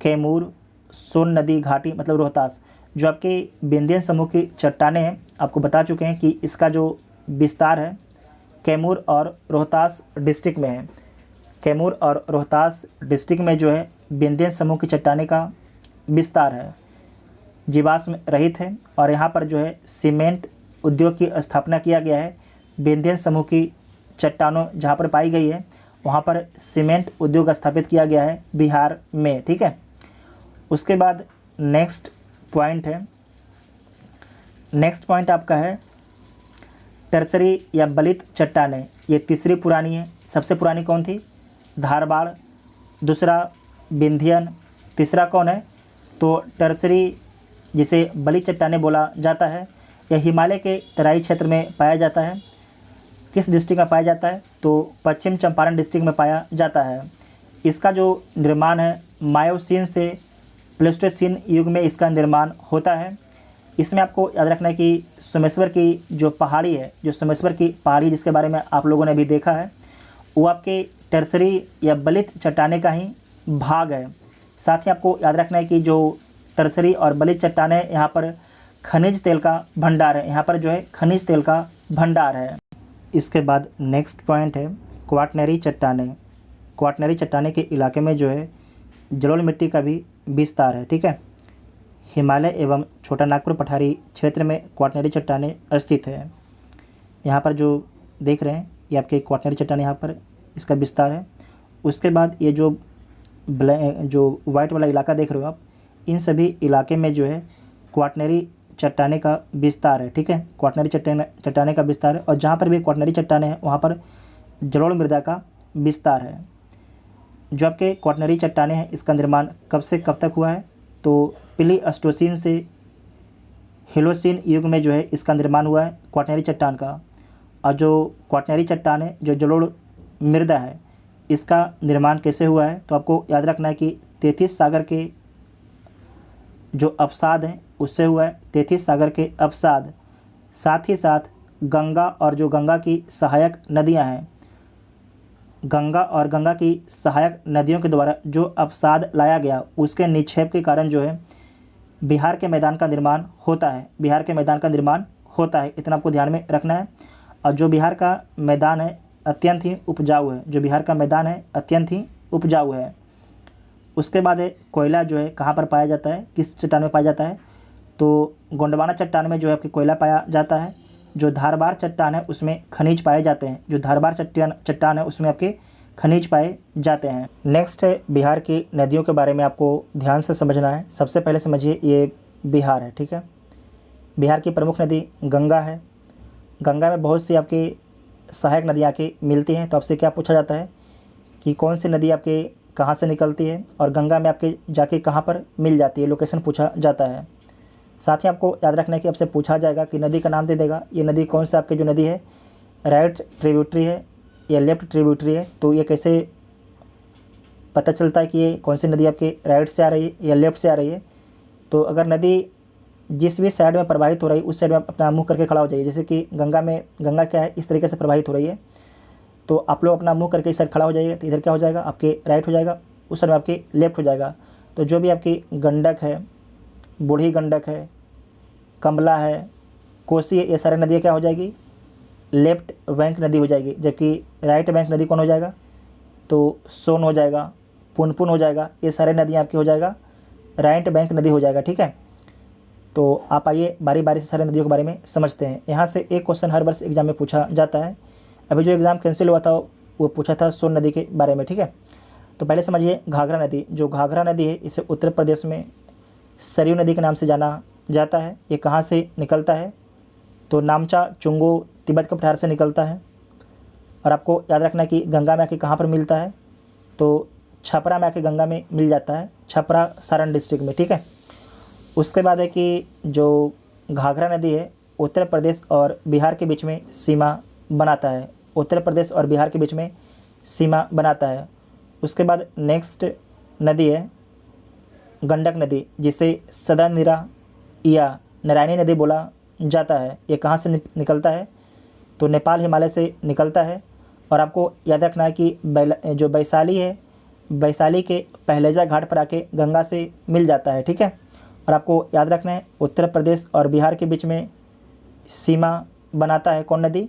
[SPEAKER 2] कैमूर, सोन नदी घाटी मतलब रोहतास, जो आपके विंध्यन समूह की चट्टानें हैं आपको बता चुके हैं कि इसका जो विस्तार है कैमूर और रोहतास डिस्ट्रिक्ट में है। कैमूर और रोहतास डिस्ट्रिक्ट में जो है विंध्यन समूह की चट्टानें का विस्तार है, जीवाश्म रहित है। और यहाँ पर जो है सीमेंट उद्योग की स्थापना किया गया है। विंध्यन समूह की चट्टानों जहाँ पर पाई गई है वहाँ पर सीमेंट उद्योग स्थापित किया गया है बिहार में, ठीक है। उसके बाद नेक्स्ट पॉइंट आपका है टर्सरी या बलित चट्टानें। ये तीसरी पुरानी है। सबसे पुरानी कौन थी, धारवाड़, दूसरा विंध्यन, तीसरा कौन है, तो टर्सरी जिसे बलित चट्टानें बोला जाता है। यह हिमालय के तराई क्षेत्र में पाया जाता है। किस डिस्ट्रिक्ट में पाया जाता है, तो पश्चिम चंपारण डिस्ट्रिक्ट में पाया जाता है। इसका जो निर्माण है मायोसीन से प्लेस्टोसीन युग में इसका निर्माण होता है। इसमें आपको याद रखना है कि सोमेश्वर की जो पहाड़ी है, जो सोमेश्वर की पहाड़ी जिसके बारे में आप लोगों ने भी देखा है, वो आपके टर्सरी या बलित चट्टानें का ही भाग है। साथ ही आपको याद रखना है कि जो टर्सरी और बलित चट्टानें यहाँ पर खनिज तेल का भंडार है। यहाँ पर जो है खनिज तेल का भंडार है। इसके बाद नेक्स्ट पॉइंट है क्वाटरनरी चट्टानें। क्वाटरनरी चट्टानें के इलाके में जो है जलोढ़ मिट्टी का भी विस्तार है, ठीक है। हिमालय एवं छोटा नागपुर पठारी क्षेत्र में क्वाटरनरी चट्टानें स्थित है। यहाँ पर जो देख रहे हैं ये आपके क्वाटरनरी चट्टानें, यहाँ पर इसका विस्तार है। उसके बाद ये जो वाइट वाला इलाका देख रहे हो आप, इन सभी इलाके में जो है क्वाटरनरी चट्टानें का विस्तार है, ठीक है। क्वाटरनरी चट्टानें का विस्तार है। और जहाँ पर भी क्वाटरनरी चट्टानें हैं वहाँ पर जलोढ़ मृदा का विस्तार है। जो आपके क्वाटरनरी चट्टानें हैं इसका निर्माण कब से कब तक हुआ है, तो प्लीस्टोसीन से हेलोसीन युग में जो है इसका निर्माण हुआ है क्वाटरनरी चट्टान का। और जो क्वाटरनरी चट्टान है, जो जलोढ़ मृदा है, इसका निर्माण कैसे हुआ है, तो आपको याद रखना है कि तैतीस सागर के जो अवसाद हैं उससे हुआ है। 33 सागर के अवसाद, साथ ही साथ गंगा और जो गंगा की सहायक नदियां हैं, गंगा और गंगा की सहायक नदियों के द्वारा जो अवसाद लाया गया उसके निक्षेप के कारण जो है बिहार के मैदान का निर्माण होता है। बिहार के मैदान का निर्माण होता है, इतना आपको ध्यान में रखना है। और जो बिहार का मैदान है अत्यंत ही उपजाऊ है। जो बिहार का मैदान है अत्यंत ही उपजाऊ है। उसके बाद है कोयला जो है कहाँ पर पाया जाता है, किस चट्टान में पाया जाता है, तो गोंडवाना चट्टान में जो है आपके कोयला पाया जाता है। जो धारवाड़ चट्टान है उसमें खनिज पाए जाते हैं। जो धारवाड़ चट्टान है उसमें आपके खनिज पाए जाते हैं। नेक्स्ट है बिहार की नदियों के बारे में आपको ध्यान से समझना है। सबसे पहले समझिए ये बिहार है, ठीक है। बिहार की प्रमुख नदी गंगा है। गंगा में बहुत सी आपकी सहायक नदियाँ आके मिलती हैं। तो आपसे क्या पूछा जाता है कि कौन सी नदी आपके कहाँ से निकलती है और गंगा में आपके जाके कहाँ पर मिल जाती है, लोकेशन पूछा जाता है। साथ ही आपको याद रखना है कि आपसे पूछा जाएगा कि नदी का नाम दे देगा, ये नदी कौन सा आपकी जो नदी है राइट ट्रिब्यूटरी है या लेफ्ट ट्रिब्यूटरी है। तो ये कैसे पता चलता है कि ये कौन सी नदी आपके राइट से आ रही है या लेफ्ट से आ रही है। तो अगर नदी जिस भी साइड में प्रवाहित हो रही है उस साइड में आप अपना मुँह करके खड़ा हो जाइए। जैसे कि गंगा क्या है, इस तरीके से प्रवाहित हो रही है, तो आप लोग अपना मुँह करके इस साइड खड़ा हो जाइए। तो इधर क्या हो जाएगा, आपके राइट हो जाएगा, उस साइड में आपके लेफ्ट हो जाएगा। तो जो भी आपकी गंडक है, बूढ़ी गंडक है, कमला है, कोसी है, ये सारी नदियाँ क्या हो जाएगी, लेफ्ट बैंक नदी हो जाएगी। जबकि राइट बैंक नदी कौन हो जाएगा, तो सोन हो जाएगा, पुनपुन हो जाएगा, ये सारे नदियाँ आपकी हो जाएगा राइट बैंक नदी हो जाएगा। ठीक है, तो आप आइए बारी बारी से सारे नदियों के बारे में समझते हैं। यहाँ से एक क्वेश्चन हर वर्ष एग्जाम में पूछा जाता है। अभी जो एग्ज़ाम कैंसिल हुआ था वो पूछा था सोन नदी के बारे में। ठीक है, तो पहले समझिए घाघरा नदी। जो घाघरा नदी है इसे उत्तर प्रदेश में सरयू नदी के नाम से जाना जाता है। ये कहाँ से निकलता है, तो नामचा चुंगो तिब्बत के पठार से निकलता है। और आपको याद रखना है कि गंगा में आके कहाँ पर मिलता है, तो छपरा में आके गंगा में मिल जाता है, छपरा सारण डिस्ट्रिक्ट में। ठीक है, उसके बाद है कि जो घाघरा नदी है उत्तर प्रदेश और बिहार के बीच में सीमा बनाता है, उत्तर प्रदेश और बिहार के बीच में सीमा बनाता है। उसके बाद नेक्स्ट नदी है गंडक नदी, जिसे सदानीरा या नारायणी नदी बोला जाता है। ये कहाँ से निकलता है, तो नेपाल हिमालय से निकलता है। और आपको याद रखना है कि जो वैशाली है, वैशाली के पहलेजा घाट पर आके गंगा से मिल जाता है। ठीक है, और आपको याद रखना है उत्तर प्रदेश और बिहार के बीच में सीमा बनाता है कौन नदी,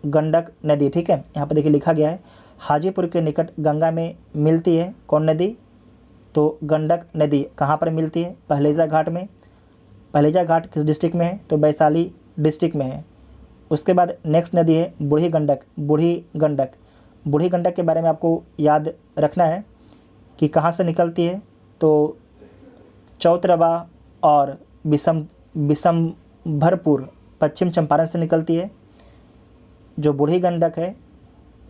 [SPEAKER 2] गंडक नदी। ठीक है, यहाँ पर देखिए लिखा गया है हाजीपुर के निकट गंगा में मिलती है कौन नदी, तो गंडक नदी। कहाँ पर मिलती है, पहलेजा घाट में। पहलेजा घाट किस डिस्ट्रिक्ट में है, तो वैशाली डिस्ट्रिक्ट में है। उसके बाद नेक्स्ट नदी है बूढ़ी गंडक। बूढ़ी गंडक, बूढ़ी गंडक के बारे में आपको याद रखना है कि कहाँ से निकलती है, तो चौतरवा और बिशंभरपुर पश्चिम चंपारण से निकलती है। जो बूढ़ी गंडक है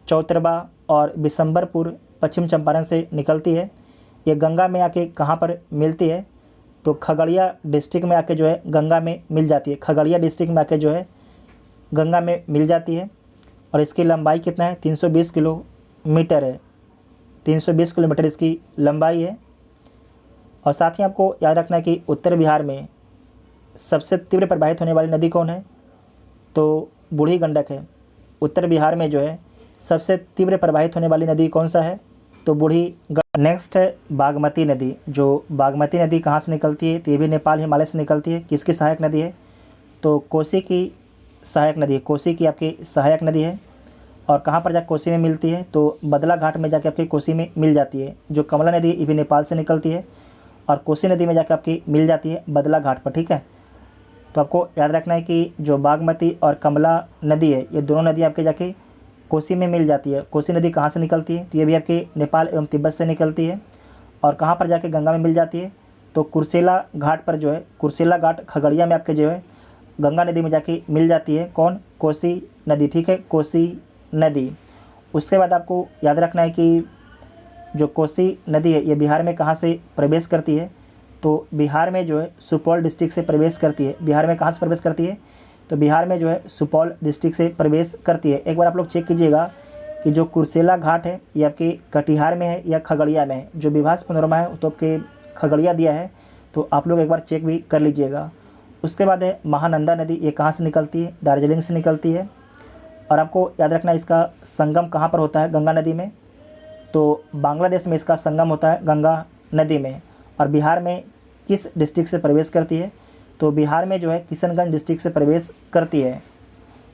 [SPEAKER 2] चौतरवा और बिशंभरपुर पश्चिम चंपारण से निकलती है। ये गंगा में आके कहाँ पर मिलती है, तो खगड़िया डिस्ट्रिक्ट में आके जो है गंगा में मिल जाती है। खगड़िया डिस्ट्रिक्ट में आके जो है गंगा में मिल जाती है। और इसकी लंबाई कितना है, 320 किलोमीटर है, 320 किलोमीटर इसकी लंबाई है। और साथ ही आपको याद रखना है कि उत्तर बिहार में सबसे तीव्र प्रवाहित होने वाली नदी कौन है, तो बूढ़ी गंडक है। उत्तर बिहार में जो है सबसे तीव्र प्रवाहित होने वाली नदी कौन सा है, तो बूढ़ी गंडक। नेक्स्ट है बागमती नदी। जो बागमती नदी कहाँ से निकलती है, तो ये भी नेपाल हिमालय से निकलती है। किसकी सहायक नदी है, तो कोसी की सहायक नदी है। कोसी की आपकी सहायक नदी है। और कहाँ पर जाकर कोसी में मिलती है, तो बदला घाट में जाके आपकी कोसी में मिल जाती है। जो कमला नदी ये भी नेपाल से निकलती है और कोसी नदी में जाकर आपकी मिल जाती है बदला घाट पर। ठीक है, तो आपको याद रखना है कि जो बागमती और कमला नदी है ये दोनों नदी आपके जाके कोसी में मिल जाती है। कोसी नदी कहाँ से निकलती है, तो ये भी आपके नेपाल एवं तिब्बत से निकलती है। और कहाँ पर जाके गंगा में मिल जाती है, तो कुर्सेला घाट पर जो है, कुर्सेला घाट खगड़िया में आपके जो है गंगा नदी में जाके मिल जाती है कौन, कोसी नदी। ठीक है, कोसी नदी। उसके बाद आपको याद रखना है कि जो कोसी नदी है ये बिहार में कहाँ से प्रवेश करती है, तो बिहार में जो है सुपौल डिस्ट्रिक्ट से प्रवेश करती है। बिहार में कहाँ से प्रवेश करती है, तो बिहार में जो है सुपौल डिस्ट्रिक्ट से प्रवेश करती है। एक बार आप लोग चेक कीजिएगा कि जो कुर्सेला घाट है ये आपके कटिहार में है या खगड़िया में है। जो विभास पैनोरमा है तो आपके खगड़िया दिया है, तो आप लोग एक बार चेक भी कर लीजिएगा। उसके बाद है महानंदा नदी। ये कहाँ से निकलती है, दार्जिलिंग से निकलती है। और आपको याद रखना है इसका संगम कहाँ पर होता है गंगा नदी में, तो बांग्लादेश में इसका संगम होता है गंगा नदी में। और बिहार में किस डिस्ट्रिक्ट से प्रवेश करती है, तो बिहार में जो है किशनगंज डिस्ट्रिक्ट से प्रवेश करती है।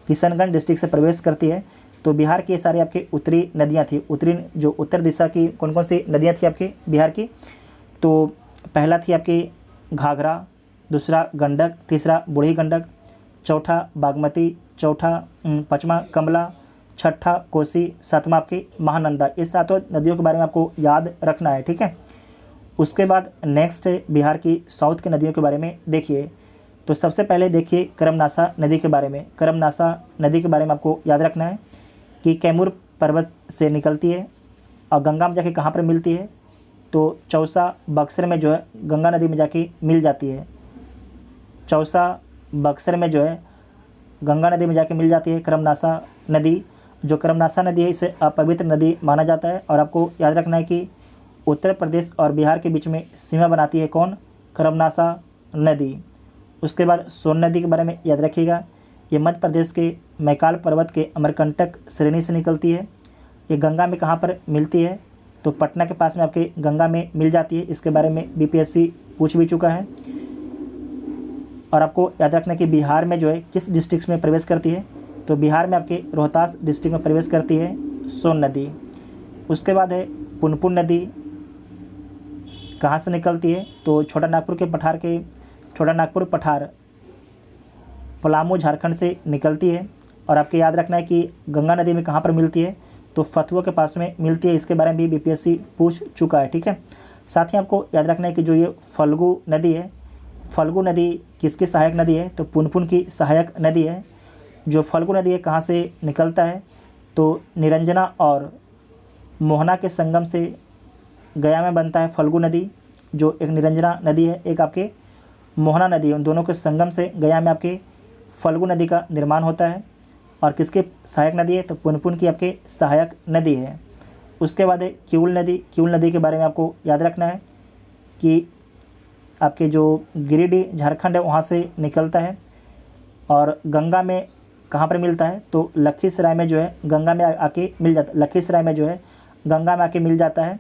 [SPEAKER 2] किशनगंज डिस्ट्रिक्ट से प्रवेश करती है। तो बिहार की सारी आपकी उत्तरी नदियाँ थी, उत्तरी जो उत्तर दिशा की कौन कौन सी नदियाँ थी आपकी बिहार की, तो पहला थी आपकी घाघरा, दूसरा गंडक, तीसरा बूढ़ी गंडक, चौथा बागमती, चौथा पाँचवा कमला, छठा कोसी, सातवां आपकी महानंदा। इस सातों नदियों के बारे में आपको याद रखना है। ठीक है, उसके बाद नेक्स्ट है बिहार की साउथ की नदियों के बारे में देखिए। तो सबसे पहले देखिए करमनासा नदी के बारे में। करमनासा नदी के बारे में आपको याद रखना है कि कैमूर पर्वत से निकलती है और गंगा में जाके कहाँ पर मिलती है, तो चौसा बक्सर में जो है गंगा नदी में जाके मिल जाती है। चौसा बक्सर में जो है गंगा नदी में जाके मिल जाती है करमनासा नदी। जो करमनासा नदी है इसे अपवित्र नदी माना जाता है। और आपको याद रखना है कि उत्तर प्रदेश और बिहार के बीच में सीमा बनाती है कौन? करमनासा नदी। उसके बाद सोन नदी के बारे में याद रखिएगा, ये मध्य प्रदेश के मैकाल पर्वत के अमरकंटक श्रेणी से निकलती है। ये गंगा में कहाँ पर मिलती है? तो पटना के पास में आपके गंगा में मिल जाती है। इसके बारे में बीपीएससी पूछ भी चुका है। और आपको याद रखना है कि बिहार में जो है किस डिस्ट्रिक्ट में प्रवेश करती है? तो बिहार में आपके रोहतास डिस्ट्रिक्ट में प्रवेश करती है सोन नदी। उसके बाद है पुनपुन नदी, कहाँ से निकलती है? तो छोटा नागपुर पठार पलामू झारखंड से निकलती है। और आपको याद रखना है कि गंगा नदी में कहाँ पर मिलती है? तो फतुआ के पास में मिलती है। इसके बारे में भी बीपीएससी पूछ चुका है, ठीक है। साथ ही आपको याद रखना है कि जो ये फल्गु नदी है, फल्गु नदी किसकी सहायक नदी है? तो पुनपुन की सहायक नदी है। जो फल्गु नदी है कहाँ से निकलता है? तो निरंजना और मोहना के संगम से गया में बनता है फल्गु नदी। जो एक निरंजना नदी है, एक आपके मोहना नदी है, उन दोनों के संगम से गया में आपके फल्गु नदी का निर्माण होता है। और किसके सहायक नदी है? तो पुनपुन की आपके सहायक नदी है। उसके बाद है किऊल नदी। किऊल नदी के बारे में आपको याद रखना है कि आपके जो गिरिडीह झारखंड है वहाँ से निकलता है। और गंगा में कहाँ पर मिलता है? तो लखीसराय में जो है गंगा में आके मिल जाता है। लखीसराय में जो है गंगा में आके मिल जाता है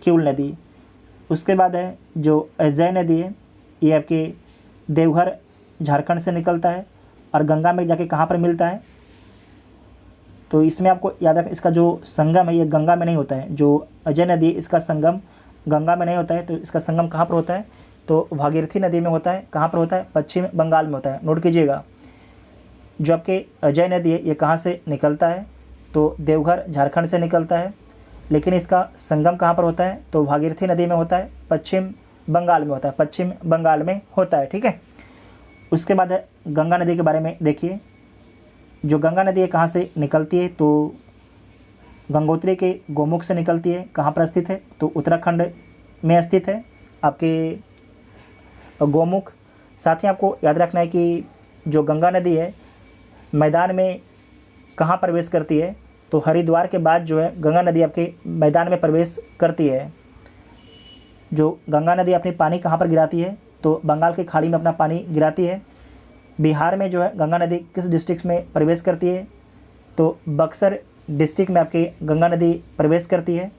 [SPEAKER 2] किऊल नदी। उसके बाद है जो अजय नदी है, ये आपके देवघर झारखंड से निकलता है और गंगा में जाके कहाँ पर मिलता है? तो इसमें आपको याद रखना, इसका जो संगम है ये गंगा में नहीं होता है। जो अजय नदी इसका संगम गंगा में नहीं होता है। तो इसका संगम कहाँ पर होता है? तो भागीरथी नदी में होता है। कहाँ पर होता है? पश्चिम बंगाल में होता है। नोट कीजिएगा, जो आपके अजय नदी है ये कहाँ से निकलता है? तो देवघर झारखंड से निकलता है। लेकिन इसका संगम कहाँ पर होता है? तो भागीरथी नदी में होता है, पश्चिम बंगाल में होता है। पश्चिम बंगाल में होता है, ठीक है। उसके बाद है गंगा नदी के बारे में देखिए। जो गंगा नदी है कहाँ से निकलती है? तो गंगोत्री के गोमुख से निकलती है। कहाँ पर स्थित है? तो उत्तराखंड में स्थित है आपके गोमुख। साथ ही आपको याद रखना है कि जो गंगा नदी है मैदान में कहाँ प्रवेश करती है? तो हरिद्वार के बाद जो है गंगा नदी आपके मैदान में प्रवेश करती है। जो गंगा नदी अपनी पानी कहाँ पर गिराती है? तो बंगाल की खाड़ी में अपना पानी गिराती है। बिहार में जो है गंगा नदी किस डिस्ट्रिक्ट में प्रवेश करती है? तो बक्सर डिस्ट्रिक्ट में आपके गंगा नदी प्रवेश करती है।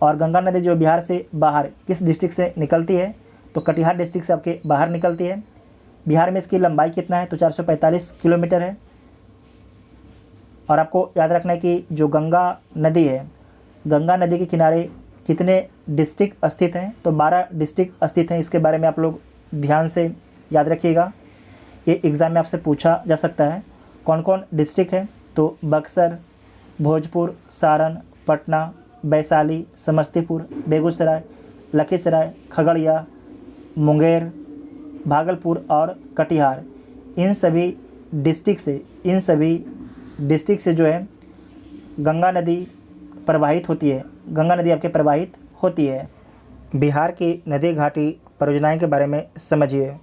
[SPEAKER 2] और गंगा नदी जो बिहार से बाहर किस डिस्ट्रिक्ट से निकलती है? तो कटिहार डिस्ट्रिक्ट से आपके बाहर निकलती है। बिहार में इसकी लंबाई कितना है? तो 445 किलोमीटर है। और आपको याद रखना है कि जो गंगा नदी है, गंगा नदी के किनारे कितने डिस्ट्रिक्ट स्थित हैं? तो 12 डिस्ट्रिक्ट स्थित हैं। इसके बारे में आप लोग ध्यान से याद रखिएगा, ये एग्ज़ाम में आपसे पूछा जा सकता है। कौन कौन डिस्ट्रिक्ट है? तो बक्सर, भोजपुर, सारण, पटना, वैशाली, समस्तीपुर, बेगूसराय, लखीसराय, खगड़िया, मुंगेर, भागलपुर और कटिहार। इन सभी डिस्ट्रिक्ट से जो है गंगा नदी प्रवाहित होती है। गंगा नदी आपके प्रवाहित होती है। बिहार की नदी घाटी परियोजनाएं के बारे में समझिए।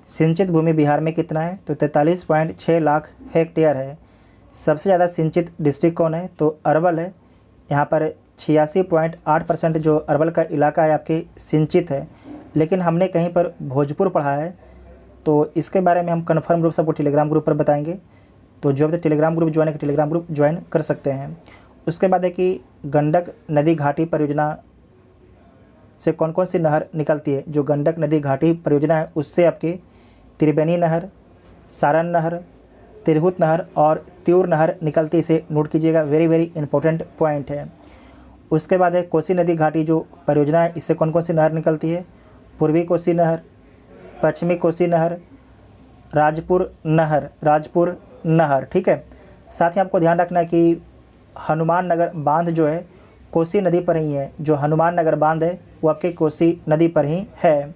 [SPEAKER 2] सिंचित भूमि बिहार में कितना है? तो 43.6 लाख हेक्टेयर है। सबसे ज़्यादा सिंचित डिस्ट्रिक्ट कौन है? तो अरवल है। यहाँ पर 86.8% जो अरवल का इलाका है आपके सिंचित है। लेकिन हमने कहीं पर भोजपुर पढ़ा है, तो इसके बारे में हम कन्फर्म रूप से आपको टेलीग्राम ग्रुप पर बताएंगे। तो जो भी टेलीग्राम ग्रुप ज्वाइन है, टेलीग्राम ग्रुप ज्वाइन कर सकते हैं। उसके बाद है कि गंडक नदी घाटी परियोजना से कौन कौन सी नहर निकलती है? जो गंडक नदी घाटी परियोजना है उससे आपके त्रिवेणी नहर, सारण नहर, तिरहुत नहर और त्यूर नहर निकलती है। इसे नोट कीजिएगा, वेरी वेरी इंपॉर्टेंट पॉइंट है। उसके बाद है कोसी नदी घाटी जो परियोजना है, इससे कौन कौन सी नहर निकलती है? पूर्वी कोसी नहर, पश्चिमी कोसी नहर, राजपुर नहर, ठीक है। साथ ही आपको ध्यान रखना है कि हनुमान नगर बांध जो है कोसी नदी पर ही है। जो हनुमान नगर बांध है वो आपके कोसी नदी पर ही है।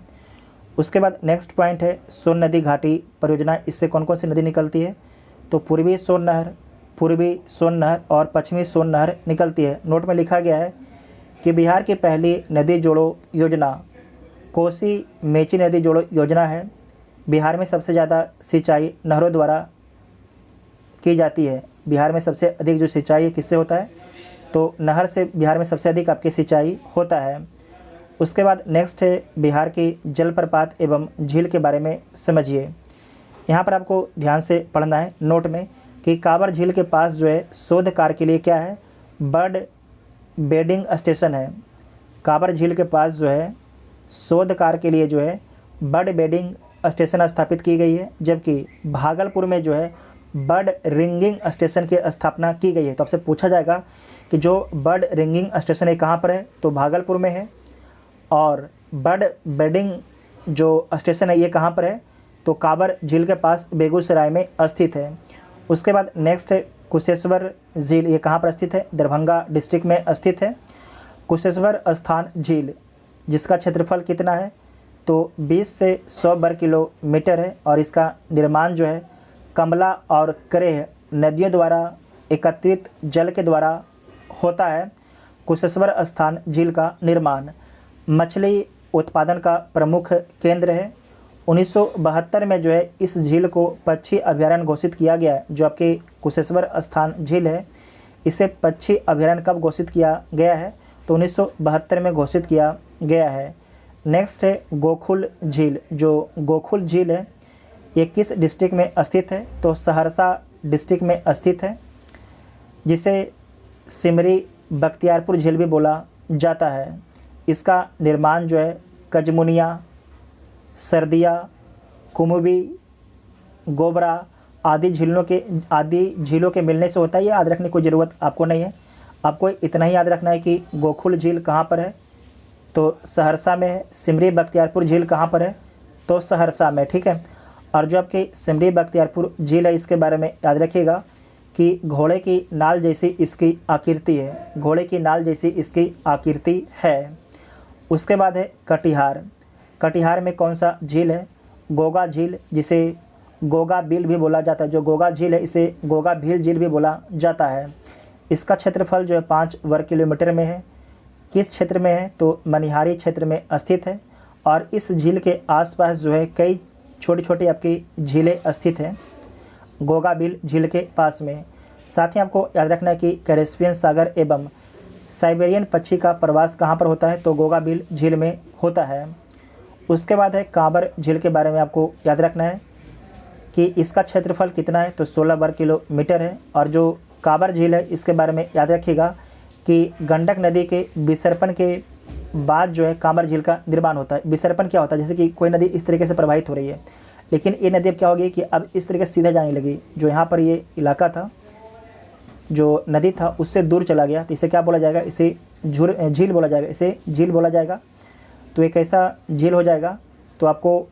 [SPEAKER 2] उसके बाद नेक्स्ट पॉइंट है सोन नदी घाटी परियोजना। इससे कौन कौन सी नदी निकलती है? तो पूर्वी सोन नहर और पश्चिमी सोन नहर निकलती है। नोट में लिखा गया है कि बिहार की पहली नदी जोड़ो योजना कोसी मेची नदी जोड़ो योजना है। बिहार में सबसे ज़्यादा सिंचाई नहरों द्वारा की जाती है। बिहार में सबसे अधिक जो सिंचाई है किससे होता है, तो नहर से बिहार में सबसे अधिक आपकी सिंचाई होता है। उसके बाद नेक्स्ट है बिहार की जलप्रपात एवं झील के बारे में समझिए। यहाँ पर आपको ध्यान से पढ़ना है नोट में कि कांवर झील के पास जो है शोध कार्य के लिए क्या है, बर्ड बेडिंग स्टेशन है। कांवर झील के पास जो है शोध कार्य के लिए जो है बर्ड बेडिंग स्टेशन स्थापित की गई है, जबकि भागलपुर में जो है बर्ड रिंगिंग स्टेशन की स्थापना की गई है। तो आपसे पूछा जाएगा कि जो बर्ड रिंगिंग स्टेशन है कहाँ पर है, तो भागलपुर में है, और बर्ड बेडिंग जो स्टेशन है ये कहाँ पर है, तो कांवर झील के पास बेगूसराय में स्थित है। उसके बाद नेक्स्ट है कुशेश्वर झील, ये कहाँ पर स्थित है, दरभंगा डिस्ट्रिक्ट में स्थित है। कुशेश्वर स्थान झील जिसका क्षेत्रफल कितना है, तो 20 से 100 वर्ग किलोमीटर है, और इसका निर्माण जो है कमला और करेह नदियों द्वारा एकत्रित जल के द्वारा होता है। कुशेश्वर स्थान झील का निर्माण मछली उत्पादन का प्रमुख केंद्र है। 1972 में जो है इस झील को पक्षी अभयारण्य घोषित किया गया है। जो आपके कुशेश्वर स्थान झील है इसे पक्षी अभयारण्य कब घोषित किया गया है, तो 1972 में घोषित किया गया है। नेक्स्ट है गोकुल झील। जो गोकुल झील है ये किस डिस्ट्रिक्ट में स्थित है, तो सहरसा डिस्ट्रिक्ट में स्थित है, जिसे सिमरी बख्तियारपुर झील भी बोला जाता है। इसका निर्माण जो है कजमुनिया, सरदिया, कुमुबी, गोबरा आदि झीलों के मिलने से होता है। ये याद रखने की ज़रूरत आपको नहीं है, आपको इतना ही याद रखना है कि गोकुल झील कहाँ पर है, तो सहरसा में है। सिमरी बख्तियारपुर झील कहाँ पर है, तो सहरसा में, ठीक है। और जो आपकी सिमरी बख्तियारपुर झील है इसके बारे में याद रखिएगा कि घोड़े की नाल जैसी इसकी आकृति है, घोड़े की नाल जैसी इसकी आकृति है। उसके बाद है कटिहार। कटिहार में कौन सा झील है, गोगा झील, जिसे गोगा बिल भी बोला जाता है। जो गोगा झील है इसे गोगा भील झील भी बोला जाता है। इसका क्षेत्रफल जो है 5 वर्ग किलोमीटर में है। किस क्षेत्र में है, तो मनिहारी क्षेत्र में स्थित है, और इस झील के आसपास जो है कई छोटी छोटी आपकी झीलें स्थित हैं गोगा बिल झील के पास में। साथ ही आपको याद रखना है कि कैस्पियन सागर एवं साइबेरियन पक्षी का प्रवास कहाँ पर होता है, तो गोगा बिल झील में होता है। उसके बाद है कांवर झील के बारे में आपको याद रखना है कि इसका क्षेत्रफल कितना है, तो 16 वर्ग किलोमीटर है। और जो कांवर झील है इसके बारे में याद रखिएगा कि गंडक नदी के विसर्पण के बाद जो है कांवर झील का निर्माण होता है। विसर्पण क्या होता है, जैसे कि कोई नदी इस तरीके से प्रवाहित हो रही है, लेकिन ये नदी अब क्या होगी कि अब इस तरीके से सीधे जाने लगी। जो यहाँ पर ये इलाका था, जो नदी था उससे दूर चला गया, तो इसे क्या बोला जाएगा, इसे झील बोला जाएगा, इसे झील बोला जाएगा। तो एक ऐसा झील हो जाएगा, तो आपको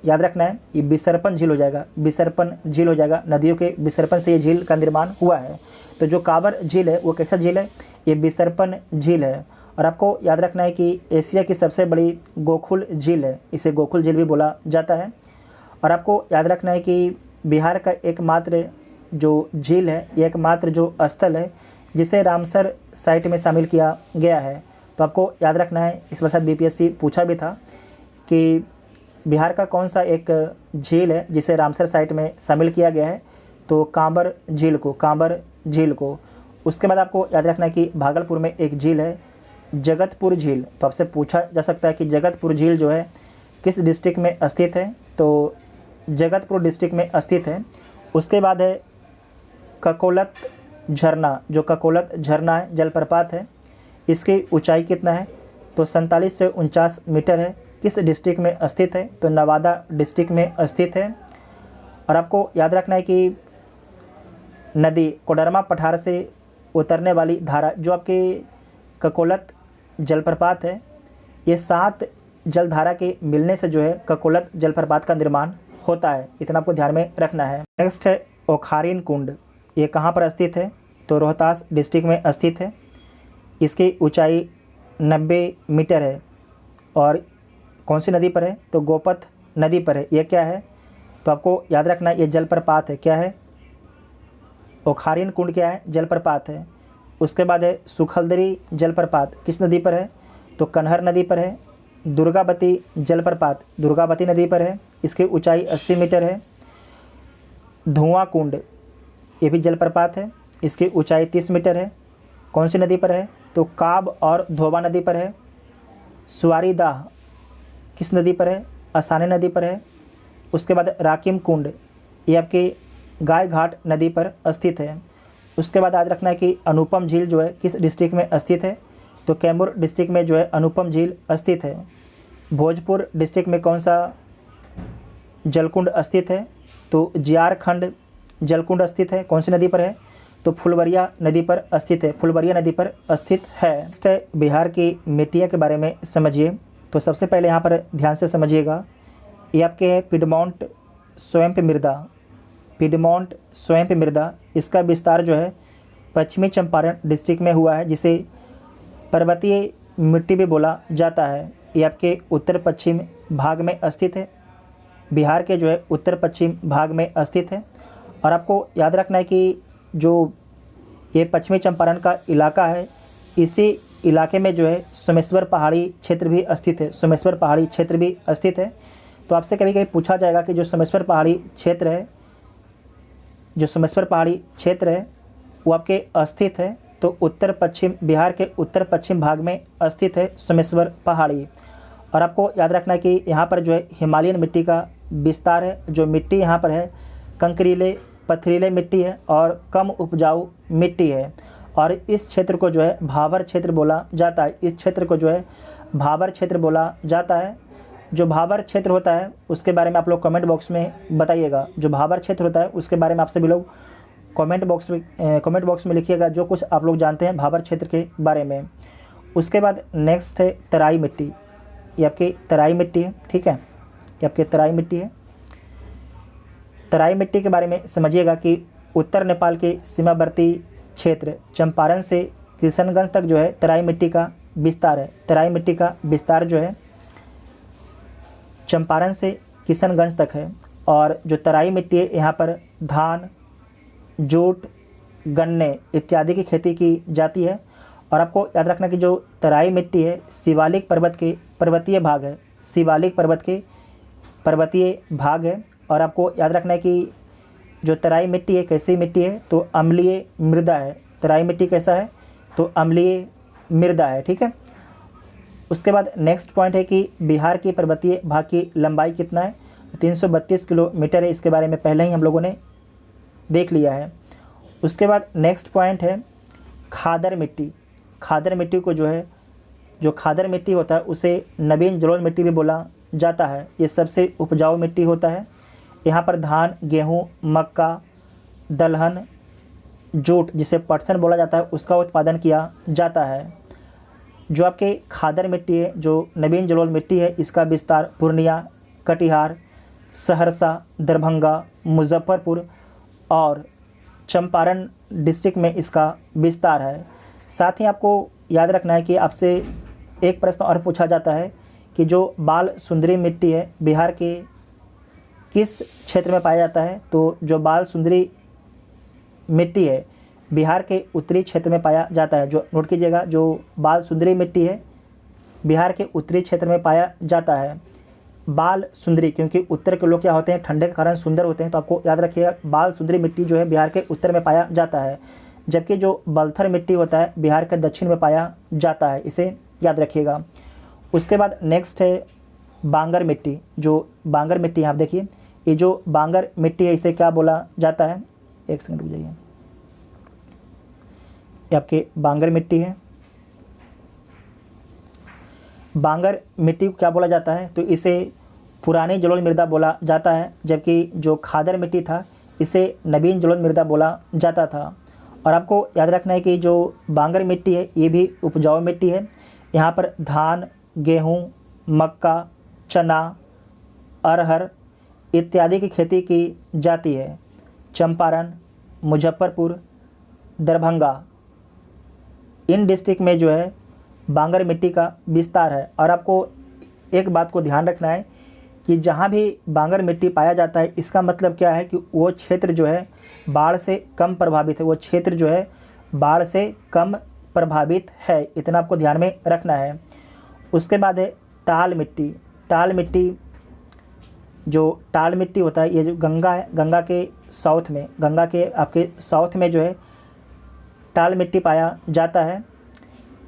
[SPEAKER 2] याद रखना है ये विसर्पण झील हो जाएगा, विसर्पण झील हो जाएगा। नदियों के विसर्पण से ये झील का निर्माण हुआ है। तो जो कांवर झील है वो कैसा झील है, ये विसर्पण झील है। और आपको याद रखना है कि एशिया की सबसे बड़ी गोकुल झील है, इसे गोकुल झील भी बोला जाता है। और आपको याद रखना है कि बिहार का एकमात्र जो झील है, ये एकमात्र जो स्थल है जिसे रामसर साइट में शामिल किया गया है। तो आपको याद रखना है, इस वर्ष बीपीएससी पूछा भी था कि बिहार का कौन सा एक झील है जिसे रामसर साइट में शामिल किया गया है, तो कांवर झील को, कांवर झील को। उसके बाद आपको याद रखना है कि भागलपुर में एक झील है जगतपुर झील। तो आपसे पूछा जा सकता है कि जगतपुर झील जो है किस डिस्ट्रिक्ट में स्थित है, तो जगतपुर डिस्ट्रिक्ट में स्थित है। उसके बाद है ककोलत झरना। जो ककोलत झरना है जलप्रपात है, इसकी ऊंचाई कितना है, तो 47 से 49 मीटर है। किस डिस्ट्रिक्ट में स्थित है, तो नवादा डिस्ट्रिक्ट में स्थित है। और आपको याद रखना है कि नदी कोडरमा पठार से उतरने वाली धारा जो आपके ककोलत जलप्रपात है, ये 7 जलधारा के मिलने से जो है ककोलत जलप्रपात का निर्माण होता है। इतना आपको ध्यान में रखना है। नेक्स्ट है ओखारीन कुंड। ये कहाँ पर स्थित है, तो रोहतास डिस्ट्रिक्ट में स्थित है। इसकी ऊंचाई 90 मीटर है और कौन सी नदी पर है, तो गोपथ नदी पर है। ये क्या है, तो आपको याद रखना है ये जलप्रपात है। क्या है, ओखारीन कुंड क्या है, जलप्रपात है। उसके बाद है सुखलदरी जलप्रपात, किस नदी पर है, तो कन्हर नदी पर है। दुर्गावती जलप्रपात दुर्गावती नदी पर है, इसकी ऊंचाई 80 मीटर है। धुआं कुंड ये भी जलप्रपात है, इसकी ऊंचाई 30 मीटर है। कौन सी नदी पर है? तो काब और धोबा नदी पर है। सुवारीदाह किस नदी पर है? असाने नदी पर है। उसके बाद राकिम कुंड ये आपके गाय घाट नदी पर स्थित है। उसके बाद याद रखना है कि अनुपम झील जो है किस डिस्ट्रिक्ट में स्थित है? तो कैमूर डिस्ट्रिक्ट में जो है अनुपम झील स्थित है। भोजपुर डिस्ट्रिक्ट में कौन सा जलकुंड स्थित है? तो झारखंड जलकुंड स्थित है। कौन सी नदी पर है? तो फुलवरिया नदी पर स्थित है, फुलवरिया नदी पर स्थित है। नेक्स्ट है बिहार की मिट्टियाँ के बारे में समझिए। तो सबसे पहले यहाँ पर ध्यान से समझिएगा, ये आपके है पिडमॉन्ट स्वयं मृदा। पिडमॉन्ट स्वयं मृदा इसका विस्तार जो है पश्चिमी चंपारण डिस्ट्रिक्ट में हुआ है, जिसे पर्वतीय मिट्टी भी बोला जाता है। ये आपके उत्तर पश्चिम भाग में स्थित है, बिहार के जो है उत्तर पश्चिम भाग में स्थित है। और आपको याद रखना है कि जो ये पश्चिमी चंपारण का इलाका है, इसी इलाके में जो है सोमेश्वर पहाड़ी क्षेत्र भी स्थित है, सोमेश्वर पहाड़ी क्षेत्र भी स्थित है। तो आपसे कभी कभी पूछा जाएगा कि जो सोमेश्वर पहाड़ी क्षेत्र है, जो सोमेश्वर पहाड़ी क्षेत्र है वो आपके स्थित है तो उत्तर पश्चिम बिहार के उत्तर पश्चिम भाग में स्थित है सोमेश्वर पहाड़ी। और आपको याद रखना है कि यहाँ पर जो है हिमालयन मिट्टी का विस्तार है। जो मिट्टी यहाँ पर है कंकरीले पथरीले मिट्टी है और कम उपजाऊ मिट्टी है। और इस क्षेत्र को जो है भाबर क्षेत्र बोला जाता है, इस क्षेत्र को जो है भाबर क्षेत्र बोला जाता है। जो भाबर क्षेत्र होता है उसके बारे में आप लोग कमेंट बॉक्स में बताइएगा। जो भाबर क्षेत्र होता है उसके बारे में आप सभी लोग कमेंट बॉक्स में लिखिएगा जो कुछ आप लोग जानते हैं भाबर क्षेत्र के बारे में। उसके बाद नेक्स्ट है तराई मिट्टी। ये आपकी तराई मिट्टी है, ठीक है, ये आपकी तराई मिट्टी है। तराई मिट्टी के बारे में समझिएगा कि उत्तर नेपाल के सीमावर्ती क्षेत्र चंपारण से किशनगंज तक जो है तराई मिट्टी का विस्तार है। तराई मिट्टी का विस्तार जो है चंपारण से किशनगंज तक है। और जो तराई मिट्टी है यहाँ पर धान, जूट, गन्ने इत्यादि की खेती की जाती है। और आपको याद रखना कि जो तराई मिट्टी है शिवालिक पर्वत के पर्वतीय भाग है, शिवालिक पर्वत के पर्वतीय भाग है। और आपको याद रखना है कि जो तराई मिट्टी है कैसी मिट्टी है? तो अम्लीय मृदा है। तराई मिट्टी कैसा है? तो अम्लीय मृदा है, ठीक है। उसके बाद नेक्स्ट पॉइंट है कि बिहार की पर्वतीय भाग की लंबाई कितना है? 332 किलोमीटर है। इसके बारे में पहले ही हम लोगों ने देख लिया है। उसके बाद नेक्स्ट पॉइंट है खादर मिट्टी। खादर मिट्टी को जो है, जो खादर मिट्टी होता है उसे नवीन जलोढ़ मिट्टी भी बोला जाता है। ये सबसे उपजाऊ मिट्टी होता है। यहाँ पर धान, गेहूँ, मक्का, दलहन, जूट जिसे पटसन बोला जाता है उसका उत्पादन किया जाता है। जो आपके खादर मिट्टी है, जो नवीन जलोढ़ मिट्टी है, इसका विस्तार पूर्णिया, कटिहार, सहरसा, दरभंगा, मुजफ्फरपुर और चंपारण डिस्ट्रिक्ट में इसका विस्तार है। साथ ही आपको याद रखना है कि आपसे एक प्रश्न और पूछा जाता है कि जो बाल सुंदरी मिट्टी है बिहार के किस क्षेत्र में पाया जाता है? तो जो बाल सुंदरी मिट्टी है बिहार के उत्तरी क्षेत्र में पाया जाता है। जो नोट कीजिएगा, जो बाल सुंदरी मिट्टी है बिहार के उत्तरी क्षेत्र में पाया जाता है। बाल सुंदरी, क्योंकि उत्तर के लोग क्या होते हैं ठंडे के कारण सुंदर होते हैं, तो आपको याद रखिएगा बाल सुंदरी मिट्टी जो है बिहार के उत्तर में पाया जाता है। जबकि जो बलथर मिट्टी होता है बिहार के दक्षिण में पाया जाता है, इसे याद रखिएगा। उसके बाद नेक्स्ट है बांगर मिट्टी। जो बांगर मिट्टी यहाँ देखिए, ये जो बांगर मिट्टी है इसे क्या बोला जाता है? एक सेकंड रुक जाइए, ये आपके बांगर मिट्टी है। बांगर मिट्टी को क्या बोला जाता है? तो इसे पुरानी जलोढ़ मृदा बोला जाता है, जबकि जो खादर मिट्टी था इसे नवीन जलोढ़ मृदा बोला जाता था। और आपको याद रखना है कि जो बांगर मिट्टी है ये भी उपजाऊ मिट्टी है। यहाँ पर धान, गेहूँ, मक्का, चना, अरहर इत्यादि की खेती की जाती है। चंपारण, मुजफ्फरपुर, दरभंगा इन डिस्ट्रिक्ट में जो है बांगर मिट्टी का विस्तार है। और आपको एक बात को ध्यान रखना है कि जहाँ भी बांगर मिट्टी पाया जाता है इसका मतलब क्या है कि वो क्षेत्र जो है बाढ़ से कम प्रभावित है, वो क्षेत्र जो है बाढ़ से कम प्रभावित है। इतना आपको ध्यान में रखना है। उसके बाद है टाल मिट्टी जो टाल मिट्टी होता है, ये जो गंगा है, गंगा के साउथ में, गंगा के आपके साउथ में जो है टाल मिट्टी पाया जाता है।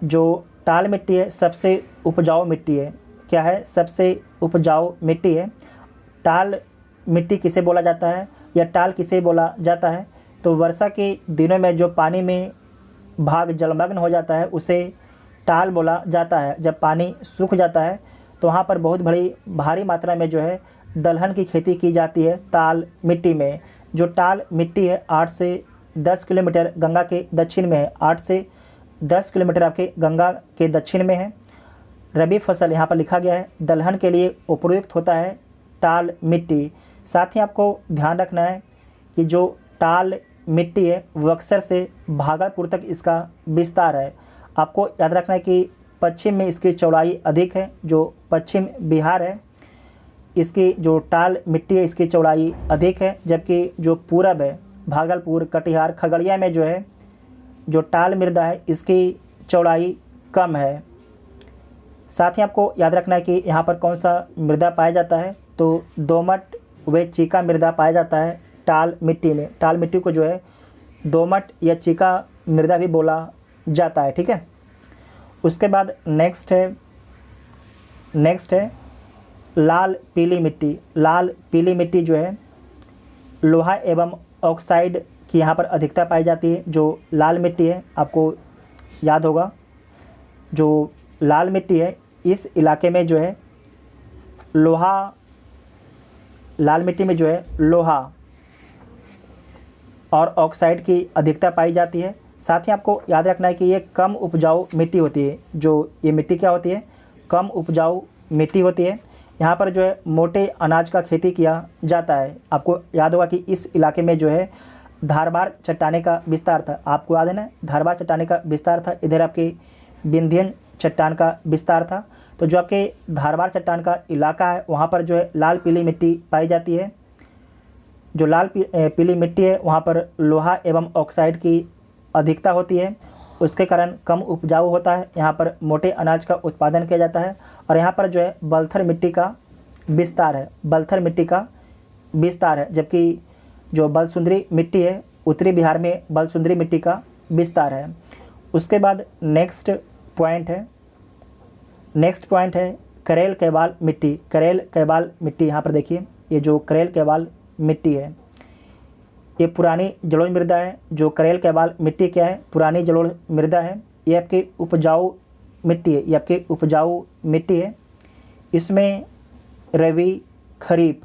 [SPEAKER 2] जो टाल मिट्टी है सबसे उपजाऊ मिट्टी है। क्या है? सबसे उपजाऊ मिट्टी है। टाल मिट्टी किसे बोला जाता है या टाल किसे बोला जाता है? तो वर्षा के दिनों में जो पानी में भाग जलमग्न हो जाता है उसे टाल बोला जाता है। जब पानी सूख जाता है तो वहाँ पर बहुत भारी मात्रा में जो है दलहन की खेती की जाती है टाल मिट्टी में। जो टाल मिट्टी है 8 से 10 किलोमीटर गंगा के दक्षिण में है, 8 से 10 किलोमीटर आपके गंगा के दक्षिण में है। रबी फसल यहाँ पर लिखा गया है, दलहन के लिए उपयुक्त होता है टाल मिट्टी। साथ ही आपको ध्यान रखना है कि जो टाल मिट्टी है वो अक्सर से भागलपुर तक इसका विस्तार है। आपको याद रखना है कि पश्चिम में इसकी चौड़ाई अधिक है। जो पश्चिम बिहार है इसकी जो टाल मिट्टी है इसकी चौड़ाई अधिक है, जबकि जो पूरब है भागलपुर, कटिहार, खगड़िया में जो है जो टाल मृदा है इसकी चौड़ाई कम है। साथ ही आपको याद रखना है कि यहाँ पर कौन सा मृदा पाया जाता है, तो दोमट व चीका मृदा पाया जाता है टाल मिट्टी में। टाल मिट्टी को जो है दोमट या चीका मृदा भी बोला जाता है। ठीक है। उसके बाद नेक्स्ट है लाल पीली मिट्टी। लाल पीली मिट्टी जो है लोहा एवं ऑक्साइड की यहाँ पर अधिकता पाई जाती है। जो लाल मिट्टी है आपको याद होगा, जो लाल मिट्टी है इस इलाके में जो है लाल मिट्टी में जो है लोहा और ऑक्साइड की अधिकता पाई जाती है। साथ ही आपको याद रखना है कि ये कम उपजाऊ मिट्टी होती है। जो ये मिट्टी क्या होती है? कम उपजाऊ मिट्टी होती है। यहाँ पर जो है मोटे अनाज का खेती किया जाता है। आपको याद होगा कि इस इलाके में जो है धारबार चट्टाने का विस्तार था। आपको याद है ना, धारबार चट्टाने का विस्तार था। इधर आपके विंध्यन चट्टान का विस्तार था। तो जो आपके धारबार चट्टान का इलाका है वहाँ पर जो है लाल पीली मिट्टी पाई जाती है। जो लाल पीली मिट्टी है वहाँ पर लोहा एवं ऑक्साइड की अधिकता होती है, उसके कारण कम उपजाऊ होता है। यहाँ पर मोटे अनाज का उत्पादन किया जाता है और यहाँ पर जो है बलथर मिट्टी का विस्तार है। जबकि जो बलसुंदरी मिट्टी है उत्तरी बिहार में बलसुंदरी मिट्टी का विस्तार है। उसके बाद नेक्स्ट पॉइंट है करेल कैबाल मिट्टी। करेल कैबाल मिट्टी यहाँ पर देखिए, ये जो करेल कैबाल मिट्टी है ये पुरानी जलोढ़ मृदा है। जो करेल कैबाल मिट्टी क्या है? पुरानी जलोढ़ मृदा है। ये आपकी उपजाऊ मिट्टी है। इसमें रबी खरीफ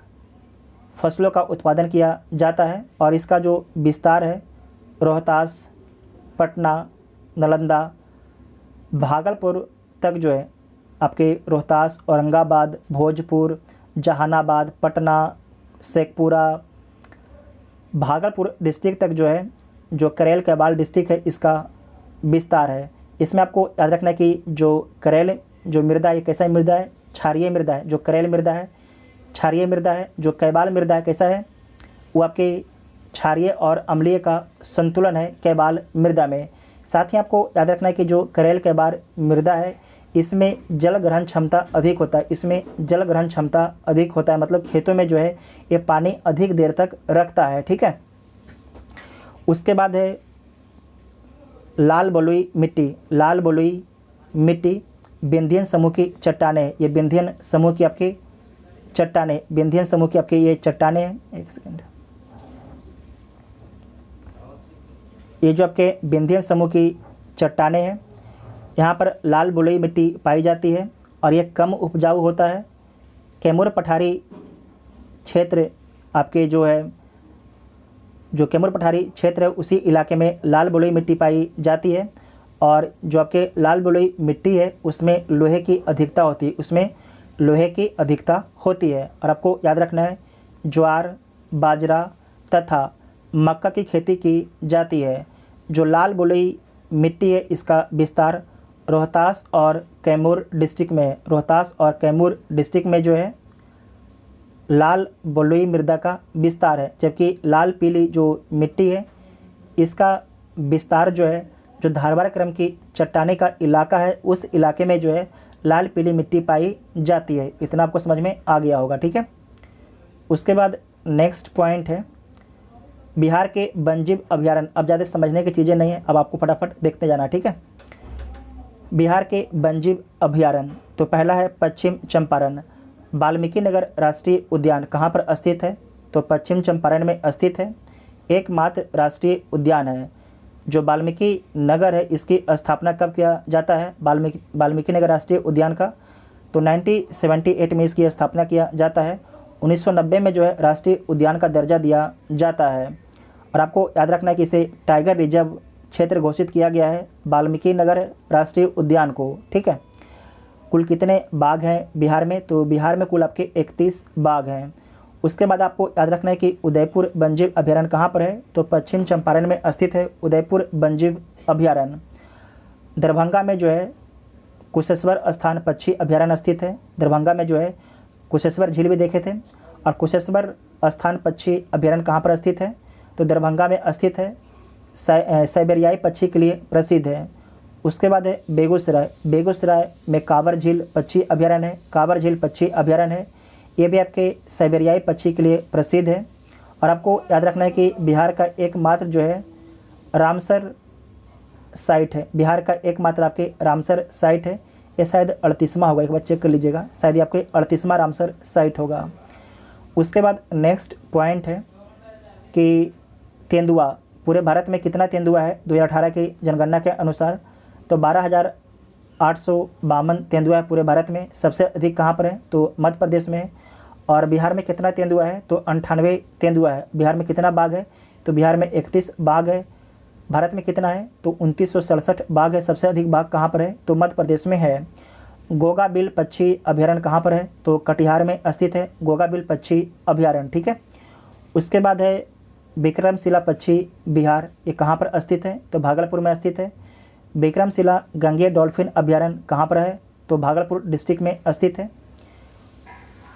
[SPEAKER 2] फसलों का उत्पादन किया जाता है और इसका जो विस्तार है रोहतास, पटना, नालंदा, भागलपुर तक जो है आपके रोहतास, औरंगाबाद, भोजपुर, जहानाबाद, पटना, शेखपुरा, भागलपुर डिस्ट्रिक्ट तक जो है जो करेल कैबाल डिस्ट्रिक्ट है इसका विस्तार है। इसमें आपको याद रखना है कि जो करेल जो मृदा है कैसा मृदा है? क्षारीय मृदा है। जो करेल मृदा है क्षारीय मृदा है। जो कैबाल मृदा है कैसा है? वो आपके क्षारीय और अम्लीय का संतुलन है कैबाल मृदा में। साथ ही आपको याद रखना है कि जो करेल कैबाल मृदा है इसमें जल ग्रहण क्षमता अधिक होता है। मतलब खेतों में जो है ये पानी अधिक देर तक रखता है। ठीक है। उसके बाद है लाल बलुई मिट्टी विंध्यन समूह की चट्टानें हैं। ये विंध्यन समूह की आपकी ये चट्टानें हैं। एक सेकंड, ये जो आपके विंध्यन समूह की चट्टानें हैं यहाँ पर लाल बलुई मिट्टी पाई जाती है और ये कम उपजाऊ होता है। कैमूर पठारी क्षेत्र आपके जो कैमूर पठारी क्षेत्र है उसी इलाके में लाल बलुई मिट्टी पाई जाती है और जो आपके लाल बलुई मिट्टी है उसमें लोहे की अधिकता होती है। और आपको याद रखना है ज्वार, बाजरा तथा मक्का की खेती की जाती है। जो लाल बलुई मिट्टी है इसका विस्तार रोहतास और कैमूर डिस्ट्रिक्ट में जो है लाल बलुई मृदा का विस्तार है। जबकि लाल पीली जो मिट्टी है इसका विस्तार जो है जो धारवाड़ क्रम की चट्टाने का इलाका है उस इलाके में जो है लाल पीली मिट्टी पाई जाती है। इतना आपको समझ में आ गया होगा, ठीक है। उसके बाद नेक्स्ट पॉइंट है बिहार के वन्यजीव अभयारण्य। अब ज़्यादा समझने की चीज़ें नहीं है, अब आपको फटाफट देखते जाना, ठीक है। बिहार के वन्यजीव अभयारण्य, तो पहला है पश्चिम चंपारण। वाल्मीकि नगर राष्ट्रीय उद्यान कहाँ पर स्थित है? तो पश्चिम चंपारण में स्थित है। एकमात्र राष्ट्रीय उद्यान है जो वाल्मीकि नगर है। इसकी स्थापना कब किया जाता है वाल्मीकि नगर राष्ट्रीय उद्यान का? तो 1978 में इसकी स्थापना किया जाता है। 1990 में जो है राष्ट्रीय उद्यान का दर्जा दिया जाता है। और आपको याद रखना है कि इसे टाइगर रिजर्व क्षेत्र घोषित किया गया है वाल्मीकि नगर राष्ट्रीय उद्यान को, ठीक है। कुल कितने बाघ हैं बिहार में? तो बिहार में कुल आपके 31 बाघ हैं। उसके बाद आपको याद रखना है कि उदयपुर वन्यजीव अभयारण्य कहाँ पर है? तो पश्चिम चंपारण में स्थित है उदयपुर वन्यजीव अभयारण्य। दरभंगा में जो है कुशेश्वर स्थान पक्षी अभयारण्य स्थित है। दरभंगा में जो है कुशेश्वर झील भी देखे थे। और कुशेश्वर स्थान पक्षी अभयारण्य कहाँ पर स्थित है? तो दरभंगा में स्थित है। साइबेरियाई पक्षी के लिए प्रसिद्ध है। उसके बाद है बेगूसराय। बेगूसराय में कांवर झील पक्षी अभयारण्य है। कांवर झील पक्षी अभयारण्य है, ये भी आपके साइबेरियाई पक्षी के लिए प्रसिद्ध है। और आपको याद रखना है कि बिहार का एकमात्र जो है रामसर साइट है। बिहार का एकमात्र आपके रामसर साइट है। ये शायद 38वां होगा, एक बार चेक कर लीजिएगा, शायद ये आपके 38वां रामसर साइट होगा। उसके बाद नेक्स्ट पॉइंट है कि तेंदुआ, पूरे भारत में कितना तेंदुआ है 2018 की जनगणना के अनुसार? तो 12,852 तेंदुआ है पूरे भारत में। सबसे अधिक कहाँ पर है? तो मध्य प्रदेश में है। और बिहार में कितना तेंदुआ है? तो 98 तेंदुआ है। बिहार में कितना बाघ है? तो बिहार में 31 बाघ है। भारत में कितना है? तो 2967 बाघ है। सबसे अधिक बाघ कहाँ पर है? तो मध्य प्रदेश में है। गोगाबिल पक्षी अभयारण्य कहाँ पर है? तो कटिहार में स्थित है गोगाबिल पक्षी अभयारण्य, ठीक है। उसके बाद है विक्रमशिला पक्षी विहार, ये कहाँ पर स्थित है? तो भागलपुर में स्थित है। विक्रमशिला गंगेय डॉल्फिन अभयारण्य कहाँ पर है? तो भागलपुर डिस्ट्रिक्ट में स्थित है।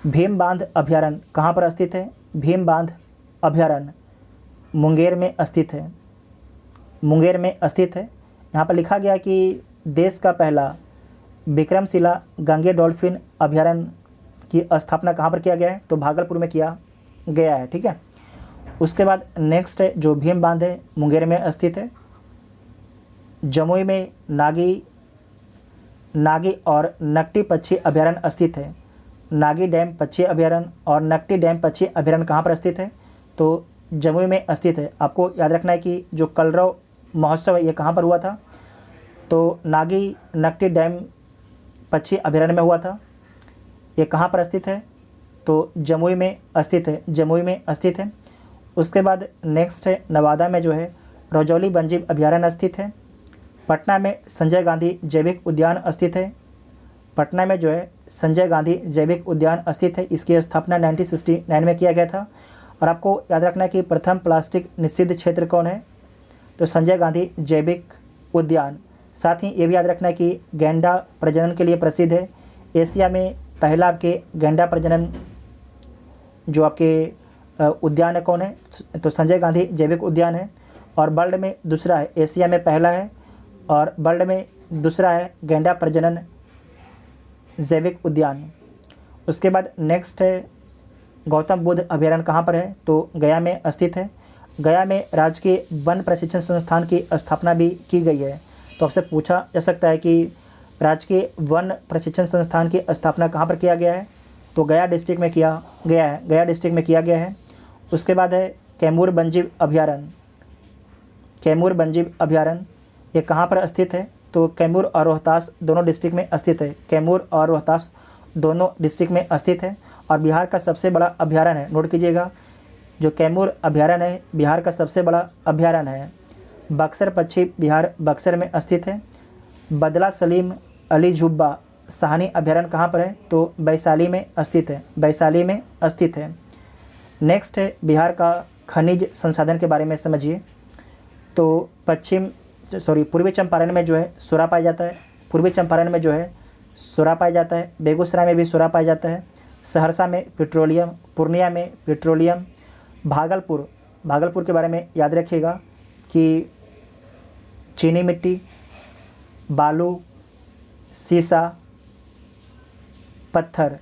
[SPEAKER 2] भीम बांध अभयारण्य कहाँ पर स्थित है? भीम बांध अभयारण्य मुंगेर में स्थित है। मुंगेर में स्थित है। यहाँ पर लिखा गया कि देश का पहला विक्रमशिला गंगेय डॉल्फिन अभयारण्य की स्थापना कहाँ पर किया गया है? तो भागलपुर में किया गया है, ठीक है। उसके बाद नेक्स्ट है जो भीम बांध है मुंगेर में स्थित है। जमुई में नागी और नकटी पक्षी अभयारण्य स्थित है। नागी डैम पक्षी अभयारण्य और नकटी डैम पक्षी अभयारण्य कहाँ पर स्थित है? तो जमुई में स्थित है। आपको याद रखना है कि जो कलरव महोत्सव है ये कहाँ पर हुआ था? तो नागी नकटी डैम पक्षी अभयारण्य में हुआ था। ये कहाँ पर स्थित है? तो जमुई में स्थित है। जमुई में स्थित है। उसके बाद नेक्स्ट है नवादा में जो है रजौली वन्यजीव अभयारण्य स्थित है। पटना में संजय गांधी जैविक उद्यान स्थित है। पटना में जो है संजय गांधी जैविक उद्यान स्थित है। इसकी स्थापना 1969 में किया गया था। और आपको याद रखना है कि प्रथम प्लास्टिक निषिद्ध क्षेत्र कौन है? तो संजय गांधी जैविक उद्यान। साथ ही ये भी याद रखना है कि गैंडा प्रजनन के लिए प्रसिद्ध है। एशिया में पहला आपके गैंडा प्रजनन जो आपके उद्यान है कौन है? तो संजय गांधी जैविक उद्यान है। और वर्ल्ड में दूसरा है, एशिया में पहला है और वर्ल्ड में दूसरा है गैंडा प्रजनन जैविक उद्यान। उसके बाद नेक्स्ट है गौतम बुद्ध अभयारण्य कहाँ पर है? तो गया में स्थित है। गया में राजकीय वन प्रशिक्षण संस्थान की स्थापना भी की गई है। तो आपसे पूछा जा सकता है कि राजकीय वन प्रशिक्षण संस्थान की स्थापना कहाँ पर किया गया है? तो गया डिस्ट्रिक्ट में किया गया है। गया डिस्ट्रिक्ट में किया गया है। उसके बाद है कैमूर वन्यजीव अभयारण्य। कैमूर वन्यजीव अभयारण्य ये कहाँ पर स्थित है? तो कैमूर और रोहतास दोनों डिस्ट्रिक्ट में स्थित है। कैमूर और रोहतास दोनों डिस्ट्रिक्ट में स्थित है। और बिहार का सबसे बड़ा अभयारण्य है, नोट कीजिएगा, जो कैमूर अभयारण्य है बिहार का सबसे बड़ा अभयारण्य है। बक्सर पक्षी बिहार बक्सर में स्थित है। बदला सलीम अली जुब्बा साहनी अभयारण्य कहाँ पर है? तो वैशाली में स्थित है। वैशाली में स्थित है। नेक्स्ट है बिहार का खनिज संसाधन के बारे में समझिए। तो पूर्वी चंपारण में जो है सोरा पाया जाता है। पूर्वी चंपारण में जो है सोरा पाया जाता है। बेगूसराय में भी सोरा पाया जाता है। सहरसा में पेट्रोलियम, पूर्णिया में पेट्रोलियम। भागलपुर के बारे में याद रखिएगा कि चीनी मिट्टी, बालू, सीसा, पत्थर,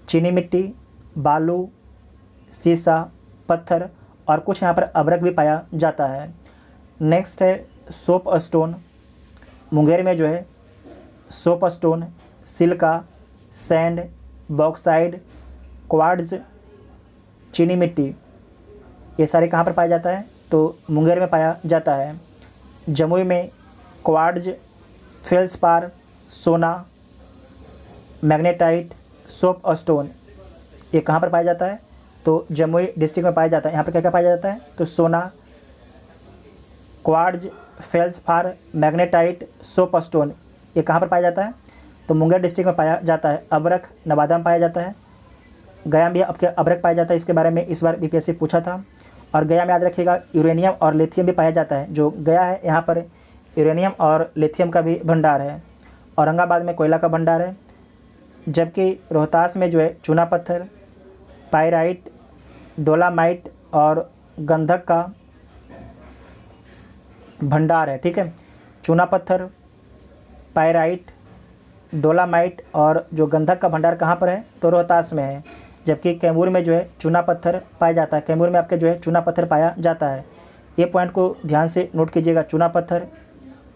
[SPEAKER 2] चीनी मिट्टी, बालू, सीसा, पत्थर और कुछ यहाँ पर अभ्रक भी पाया जाता है। नेक्स्ट है सोप स्टोन। मुंगेर में जो है soap stone, silica, sand, bauxite, quartz, चीनी मिट्टी, ये सारे कहाँ पर पाया जाता है? तो मुंगेर में पाया जाता है। जमुई में क्वार्ट्ज, फेल्सपार, सोना, मैग्नेटाइट, सोप स्टोन, ये कहाँ पर पाया जाता है? तो जमुई डिस्ट्रिक्ट में पाया जाता है। यहाँ पर क्या क्या पाया जाता है? तो सोना, quartz, feldspar, magnetite, soap stone, ये कहाँ पर पाया जाता है? तो मुंगेर डिस्ट्रिक्ट में पाया जाता है। अभ्रक नवादा में पाया जाता है। गया में आपके अभ्रक पाया जाता है, इसके बारे में इस बार बीपीएससी पूछा था। और गया में याद रखिएगा यूरेनियम और लिथियम भी पाया जाता है। जो गया है यहाँ पर यूरेनियम और लिथियम का भी भंडार है। औरंगाबाद में कोयला का भंडार है। जबकि रोहतास में जो है चूना पत्थर, पाइराइट, डोलामाइट और गंधक का भंडार है। ठीक है, चूना पत्थर, पाइराइट, डोलामाइट और जो गंधक का भंडार कहाँ पर है? तो रोहतास में है। जबकि कैमूर में जो है चूना पत्थर पाया जाता है। कैमूर में आपके जो है चूना पत्थर पाया जाता है। ये पॉइंट को ध्यान से नोट कीजिएगा, चूना पत्थर,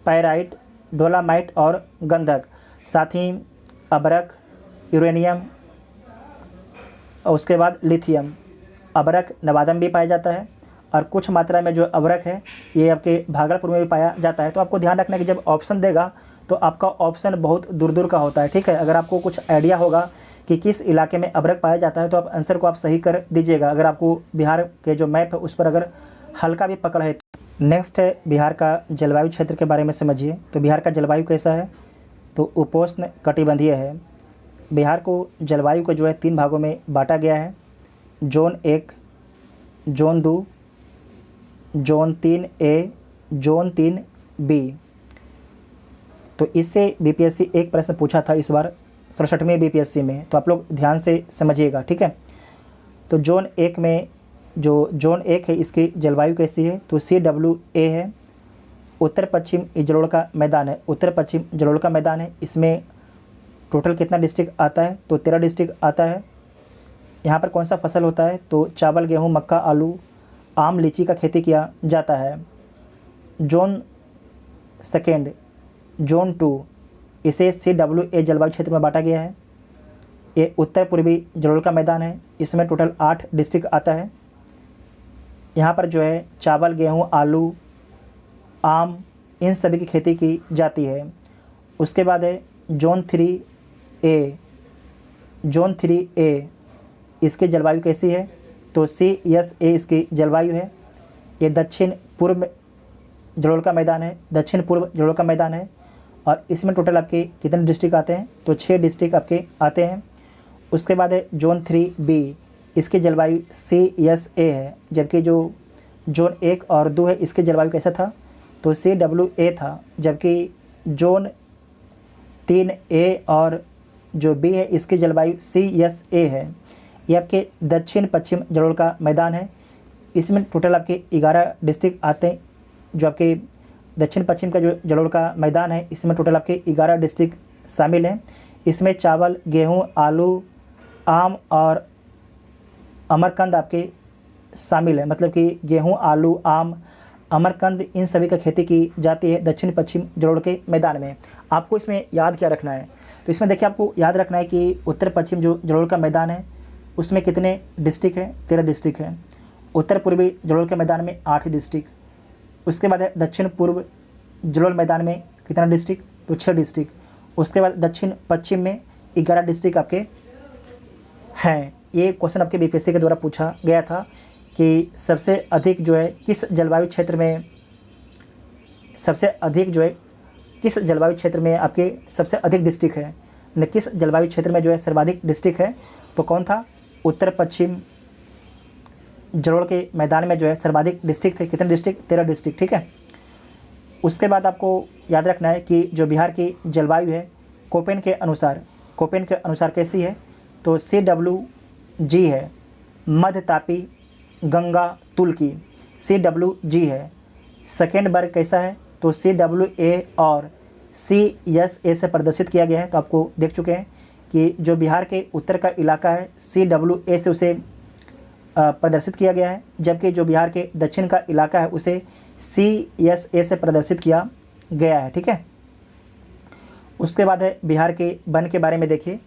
[SPEAKER 2] पाइराइट, डोलामाइट और गंधक, साथ ही अभ्रक, यूरेनियम और उसके बाद लिथियम। अभ्रक नवादा में भी पाया जाता है और कुछ मात्रा में जो अभ्रक है ये आपके भागलपुर में भी पाया जाता है। तो आपको ध्यान रखना है कि जब ऑप्शन देगा तो आपका ऑप्शन बहुत दूर दूर का होता है। ठीक है, अगर आपको कुछ आइडिया होगा कि किस इलाके में अभ्रक पाया जाता है तो आप आंसर को आप सही कर दीजिएगा, अगर आपको बिहार के जो मैप है उस पर अगर हल्का भी पकड़ है। नेक्स्ट है बिहार का जलवायु क्षेत्र के बारे में समझिए। तो बिहार का जलवायु कैसा है? तो उपोष्ण कटिबंधीय है। बिहार को जलवायु को जो है 3 भागों में बांटा गया है, zone 1, zone 2, zone 3A, zone 3B। तो इससे बीपीएससी एक प्रश्न पूछा था इस बार 67वें बीपीएससी में, तो आप लोग ध्यान से समझिएगा। ठीक है, तो जोन 1 में जो जोन 1 है इसकी जलवायु कैसी है? तो CWA है। उत्तर पश्चिम जलोढ़ का मैदान है। उत्तर पश्चिम जलोढ़ का मैदान है। इसमें टोटल कितना डिस्ट्रिक्ट आता है? तो 13 डिस्ट्रिक्ट आता है। यहाँ पर कौन सा फसल होता है? तो चावल, गेहूँ, मक्का, आलू, आम, लीची का खेती किया जाता है। जोन 2, जोन 2, इसे CWA जलवायु क्षेत्र में बांटा गया है। ये उत्तर पूर्वी जलोढ़ का मैदान है। इसमें टोटल 8 डिस्ट्रिक्ट आता है। यहाँ पर जो है चावल, गेहूँ, आलू, आम, इन सभी की खेती की जाती है। उसके बाद है जोन 3A। जोन 3A इसकी जलवायु कैसी है? तो CSA इसकी जलवायु है। ये दक्षिण पूर्व जलोढ़ का मैदान है। दक्षिण पूर्व जलोढ़ का मैदान है और इसमें टोटल आपके कितने डिस्ट्रिक्ट आते हैं? तो 6 डिस्ट्रिक्ट आपके आते हैं। उसके बाद है जोन 3B, इसकी जलवायु CSA है। जबकि जो जोन 1 और 2 है इसकी जलवायु कैसा था? तो CWA था। जबकि जोन 3A और जो B है इसकी जलवायु CSA है। ये आपके दक्षिण पश्चिम जलोढ़ का मैदान है। इसमें टोटल आपके 11 डिस्ट्रिक्ट आते हैं। जो आपके दक्षिण पश्चिम का जो जलोढ़ का मैदान है इसमें टोटल आपके 11 डिस्ट्रिक्ट शामिल हैं। इसमें चावल, गेहूं, आलू, आम और अमरकंद आपके शामिल है। मतलब कि गेहूं, आलू, आम, अमरकंद इन सभी का खेती की जाती है दक्षिण पश्चिम जलोढ़ के मैदान में। आपको इसमें याद क्या रखना है? तो इसमें देखिए आपको याद रखना है कि उत्तर पश्चिम जो जलोढ़ का मैदान है उसमें कितने डिस्ट्रिक्ट हैं? 13 डिस्ट्रिक्ट हैं। उत्तर पूर्वी जलोढ़ के मैदान में 8 डिस्ट्रिक्ट। उसके बाद है दक्षिण पूर्व जलोढ़ मैदान में कितना डिस्ट्रिक्ट? तो 6 डिस्ट्रिक्ट। उसके बाद दक्षिण पश्चिम में 11 डिस्ट्रिक्ट आपके हैं। ये क्वेश्चन आपके बीपीएससी के द्वारा पूछा गया था कि सबसे अधिक जो है किस जलवायु क्षेत्र में, सबसे अधिक जो है किस जलवायु क्षेत्र में आपके सबसे अधिक डिस्ट्रिक्ट है, न किस जलवायु क्षेत्र में जो है सर्वाधिक डिस्ट्रिक्ट है? तो कौन था? उत्तर पश्चिम जलोढ़ के मैदान में जो है सर्वाधिक डिस्ट्रिक्ट थे। कितने डिस्ट्रिक्ट? 13 डिस्ट्रिक्ट। ठीक है, उसके बाद आपको याद रखना है कि जो बिहार की जलवायु है कोपेन के अनुसार कैसी है? तो CWG है, मध्य तापी, गंगा, तुर्की, CWG है। सेकेंड वर्ग कैसा है? तो CWA और CSA से प्रदर्शित किया गया है। तो आपको देख चुके हैं कि जो बिहार के उत्तर का इलाका है CWA से उसे प्रदर्शित किया गया है, जबकि जो बिहार के दक्षिण का इलाका है उसे CSA से प्रदर्शित किया गया है। ठीक है, उसके बाद है बिहार के वन के बारे में। देखिए,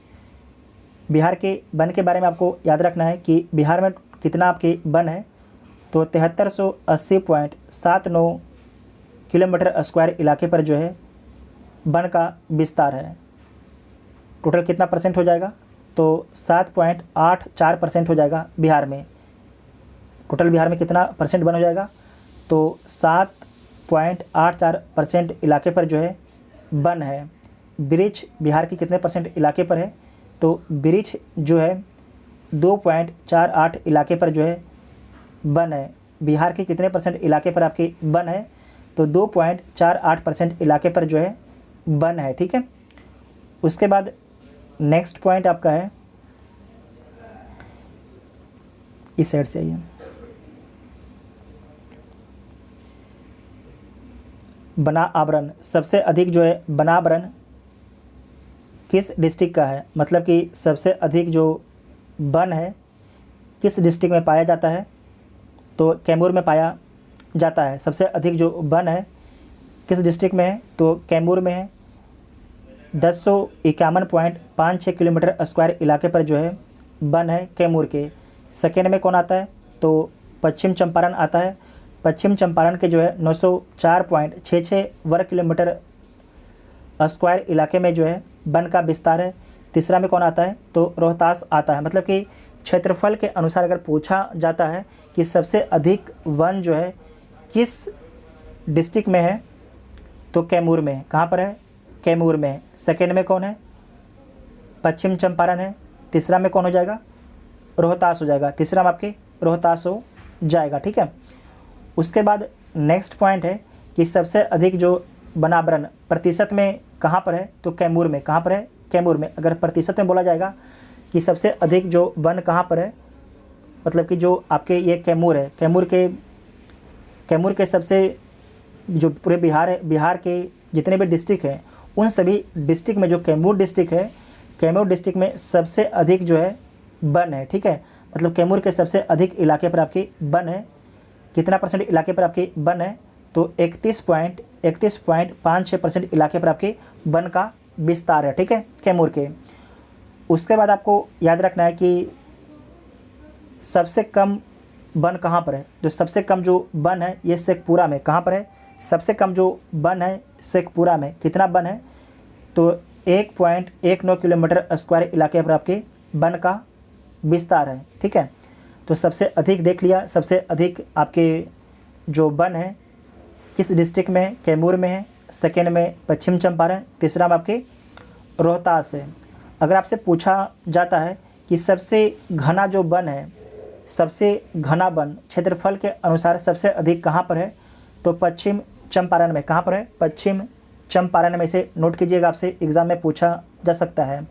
[SPEAKER 2] बिहार के वन के बारे में आपको याद रखना है कि बिहार में कितना आपके वन है, तो 7380.79 किलोमीटर स्क्वायर इलाके पर जो है वन का विस्तार है। टोटल कितना परसेंट हो जाएगा, तो 7.84% हो जाएगा बिहार में। टोटल बिहार में कितना परसेंट वन हो जाएगा, तो 7.84% इलाके पर जो है वन है। वृक्ष बिहार के कितने परसेंट इलाके पर है, तो वृक्ष जो है 2.48 इलाके पर जो है वन है। बिहार के कितने परसेंट इलाके पर आपके वन है, तो 2.48% इलाके पर जो है वन है। ठीक है, उसके बाद नेक्स्ट पॉइंट आपका है, इस साइड से आइए, वना आवरण। सबसे अधिक जो है वनावरण किस डिस्ट्रिक्ट का है, मतलब कि सबसे अधिक जो वन है किस डिस्ट्रिक्ट में पाया जाता है, तो कैमूर में पाया जाता है। सबसे अधिक जो वन है किस डिस्ट्रिक्ट में है, तो कैमूर में है। 1051.56 किलोमीटर स्क्वायर इलाके पर जो है वन है कैमूर के। सेकेंड में कौन आता है, तो पश्चिम चंपारण आता है। पश्चिम चंपारण के जो है 904.66 वर्ग किलोमीटर स्क्वायर इलाके में जो है वन का विस्तार है। तीसरा में कौन आता है, तो रोहतास आता है। मतलब कि क्षेत्रफल के अनुसार अगर पूछा जाता है कि सबसे अधिक वन जो है किस डिस्ट्रिक्ट में है, तो कैमूर में है। कहाँ पर है, कैमूर में है। सेकेंड में कौन है, पश्चिम चंपारण है। तीसरा में कौन हो जाएगा, रोहतास हो जाएगा। तीसरा में आपके रोहतास हो जाएगा। ठीक है, उसके बाद नेक्स्ट पॉइंट है कि सबसे अधिक जो वनावरण प्रतिशत में कहाँ पर है, तो कैमूर में। कहाँ पर है, कैमूर में। अगर प्रतिशत में बोला जाएगा कि सबसे अधिक जो वन कहाँ पर है, मतलब कि जो आपके ये कैमूर है, कैमूर के सबसे जो पूरे बिहार के जितने भी डिस्ट्रिक्ट हैं उन सभी डिस्ट्रिक्ट में जो कैमूर डिस्ट्रिक्ट है, कैमूर डिस्ट्रिक्ट में सबसे अधिक जो है वन है। ठीक है, मतलब कैमूर के सबसे अधिक इलाके पर आपकी वन है। कितना परसेंट इलाके पर आपकी वन है, तो 31.56% इलाके पर आपके वन का विस्तार है। ठीक है, कैमूर के। उसके बाद आपको याद रखना है कि सबसे कम वन कहाँ पर है, जो सबसे कम जो वन है ये शेखपुरा में। कहाँ पर है, सबसे कम जो वन है शेखपुरा में। कितना वन है, तो 1.19 किलोमीटर स्क्वायर इलाके पर आपके वन का विस्तार है। ठीक है, तो सबसे अधिक देख लिया, सबसे अधिक आपके जो वन है किस डिस्ट्रिक्ट में है, कैमूर में है। सेकेंड में पश्चिम चंपारण, तीसरा में आपके रोहतास है। अगर आपसे पूछा जाता है कि सबसे घना जो वन है, सबसे घना वन क्षेत्रफल के अनुसार सबसे अधिक कहाँ पर है, तो पश्चिम चंपारण में। कहाँ पर है, पश्चिम चंपारण में। इसे नोट कीजिएगा, आपसे एग्ज़ाम में पूछा जा सकता है।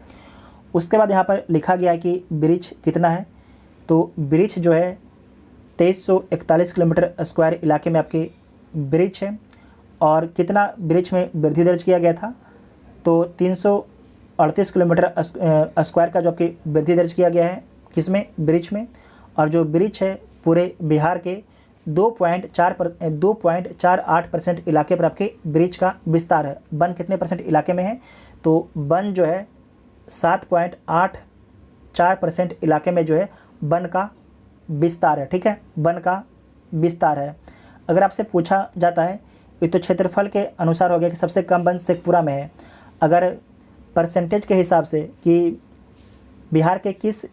[SPEAKER 2] उसके बाद यहाँ पर लिखा गया है कि वृक्ष कितना है, तो वृक्ष जो है 2341 किलोमीटर स्क्वायर इलाके में आपके वृक्ष है। और कितना वृक्ष में वृद्धि दर्ज किया गया था, तो 338 किलोमीटर स्क्वायर का जो आपकी वृद्धि दर्ज किया गया है, किसमें, वृक्ष में। और जो वृक्ष है पूरे बिहार के 2.48% इलाके पर आपके वृक्ष का विस्तार है। वन कितने परसेंट इलाके में है, तो वन जो है 7.84% इलाके में जो है वन का विस्तार है। ठीक है, वन का विस्तार है। अगर आपसे पूछा जाता है, ये तो क्षेत्रफल के अनुसार हो गया कि सबसे कम वन शेखपुरा में है। अगर परसेंटेज के हिसाब से कि बिहार के किस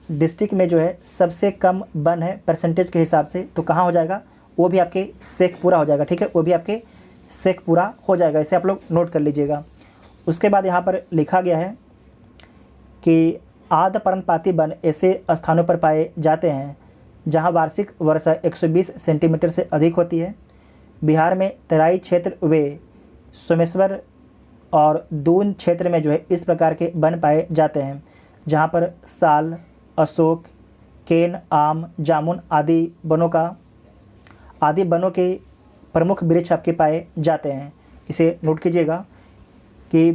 [SPEAKER 2] डिस्ट्रिक्ट में जो है सबसे कम वन है परसेंटेज के हिसाब से, तो कहाँ हो जाएगा, वो भी आपके शेखपुरा हो जाएगा। ठीक है, वो भी आपके शेखपुरा हो जाएगा। इसे आप लोग नोट कर लीजिएगा। उसके बाद यहाँ पर लिखा गया है कि आर्द्र पर्णपाती वन ऐसे स्थानों पर पाए जाते हैं जहाँ वार्षिक वर्षा 120 सेंटीमीटर से अधिक होती है। बिहार में तराई क्षेत्र व सोमेश्वर और दून क्षेत्र में जो है इस प्रकार के वन पाए जाते हैं, जहाँ पर साल, अशोक, केन, आम, जामुन आदि वनों के प्रमुख वृक्ष आपके पाए जाते हैं। इसे नोट कीजिएगा कि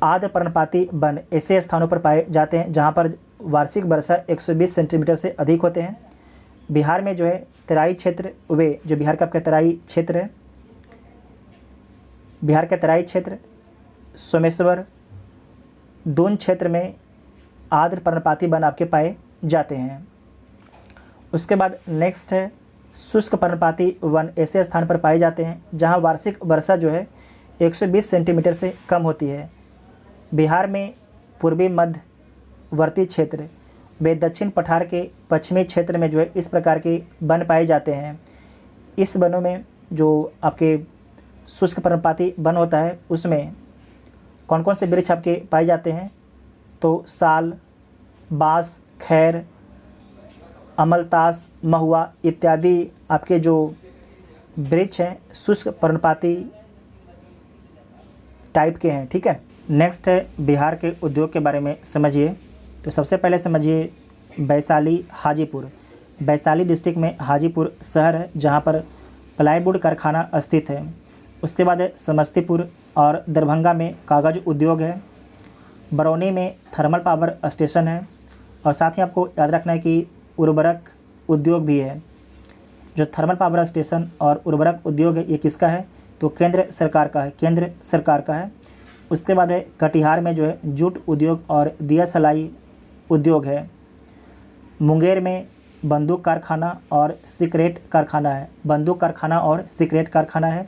[SPEAKER 2] आर्द्र पर्णपाती वन ऐसे स्थानों पर पाए जाते हैं जहाँ पर वार्षिक वर्षा 120 सेंटीमीटर से अधिक होते हैं। बिहार में जो है तराई क्षेत्र, वे जो बिहार का आपका तराई क्षेत्र है, बिहार का तराई क्षेत्र, सोमेश्वर, दून क्षेत्र में आर्द्र पर्णपाती वन आपके पाए जाते हैं। उसके बाद नेक्स्ट है शुष्क पर्णपाती वन ऐसे स्थान पर पाए जाते हैं जहां वार्षिक वर्षा जो है 120 सेंटीमीटर से कम होती है। बिहार में पूर्वी मध्यवर्ती क्षेत्र व दक्षिण पठार के पश्चिमी क्षेत्र में जो है इस प्रकार के वन पाए जाते हैं। इस वनों में जो आपके शुष्क पर्णपाती वन होता है उसमें कौन कौन से वृक्ष आपके पाए जाते हैं, तो साल, बांस, खैर, अमलतास, महुआ इत्यादि आपके जो वृक्ष हैं शुष्क पर्णपाती टाइप के हैं। ठीक है। नेक्स्ट है बिहार के उद्योग के बारे में समझिए। तो सबसे पहले समझिए वैशाली, हाजीपुर। वैशाली डिस्ट्रिक्ट में हाजीपुर शहर है जहाँ पर प्लाईवुड कारखाना स्थित है। उसके बाद है समस्तीपुर और दरभंगा में कागज़ उद्योग है। बरौनी में थर्मल पावर स्टेशन है और साथ ही आपको याद रखना है कि उर्वरक उद्योग भी है। जो थर्मल पावर स्टेशन और उर्वरक उद्योग है ये किसका है, तो केंद्र सरकार का है, केंद्र सरकार का है। उसके बाद है कटिहार में जो है जूट उद्योग और दिया सलाई उद्योग है। मुंगेर में बंदूक कारखाना और सिगरेट कारखाना है, बंदूक कारखाना और सिगरेट कारखाना है।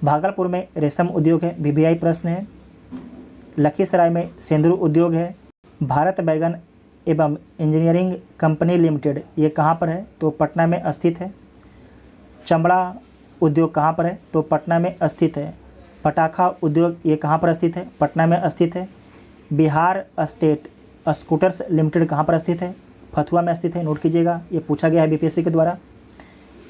[SPEAKER 2] भागलपुर में रेशम उद्योग है, वीवीआई प्रश्न है। लखीसराय में सिंदूर उद्योग है। भारत बैगन एवं इंजीनियरिंग कंपनी लिमिटेड ये कहाँ पर है, तो पटना में स्थित है। चमड़ा उद्योग कहाँ पर है, तो पटना में स्थित है। पटाखा उद्योग ये कहाँ पर स्थित है, पटना में स्थित है। बिहार स्टेट स्कूटर्स लिमिटेड कहाँ पर स्थित है, फतुहा में स्थित है। नोट कीजिएगा, ये पूछा गया है बीपीएससी के द्वारा।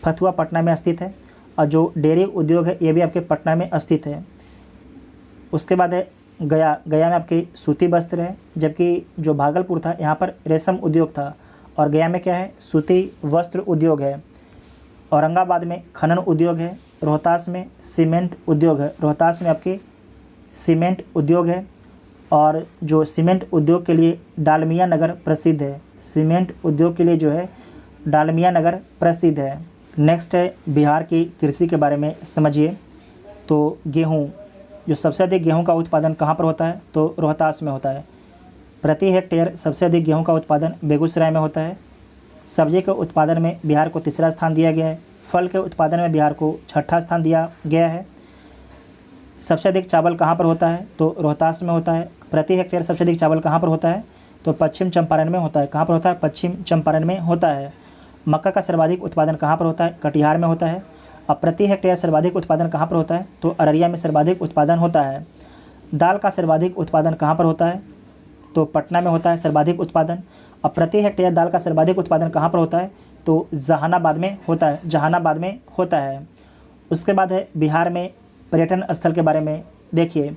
[SPEAKER 2] फतुहा पटना में स्थित है। और जो डेयरी उद्योग है ये भी आपके पटना में स्थित है। उसके बाद है गया, गया में आपके सूती वस्त्र है, जबकि जो भागलपुर था यहाँ पर रेशम उद्योग था और गया में क्या है, सूती वस्त्र उद्योग है। औरंगाबाद में खनन उद्योग है। रोहतास में सीमेंट उद्योग है, रोहतास में आपके सीमेंट उद्योग है। और जो सीमेंट उद्योग के लिए डालमिया नगर प्रसिद्ध है, सीमेंट उद्योग के लिए जो है डालमिया नगर प्रसिद्ध है। नेक्स्ट है बिहार की कृषि के बारे में समझिए। तो गेहूँ, जो सबसे अधिक गेहूं का उत्पादन कहाँ पर होता है, तो रोहतास में होता है। प्रति हेक्टेयर सबसे अधिक गेहूं का उत्पादन बेगूसराय में होता है। सब्जी के उत्पादन में बिहार को तीसरा स्थान दिया गया है। फल के उत्पादन में बिहार को छठा स्थान दिया गया है। सबसे अधिक चावल कहाँ पर होता है, तो रोहतास में होता है। प्रति हेक्टेयर सबसे अधिक चावल कहाँ पर होता है, तो पश्चिम चंपारण में होता है। कहाँ पर होता है, पश्चिम चंपारण में होता है। मक्का का सर्वाधिक उत्पादन कहाँ पर होता है, कटिहार में होता है। अब प्रति हेक्टेयर सर्वाधिक उत्पादन कहाँ पर होता है, तो अररिया में सर्वाधिक उत्पादन होता है। दाल का सर्वाधिक उत्पादन कहाँ पर होता है, तो पटना में होता है सर्वाधिक उत्पादन। अब प्रति हेक्टेयर दाल का सर्वाधिक उत्पादन कहाँ पर होता है, तो जहानाबाद में होता है, जहानाबाद में होता है। उसके बाद है बिहार में पर्यटन स्थल के बारे में देखिए।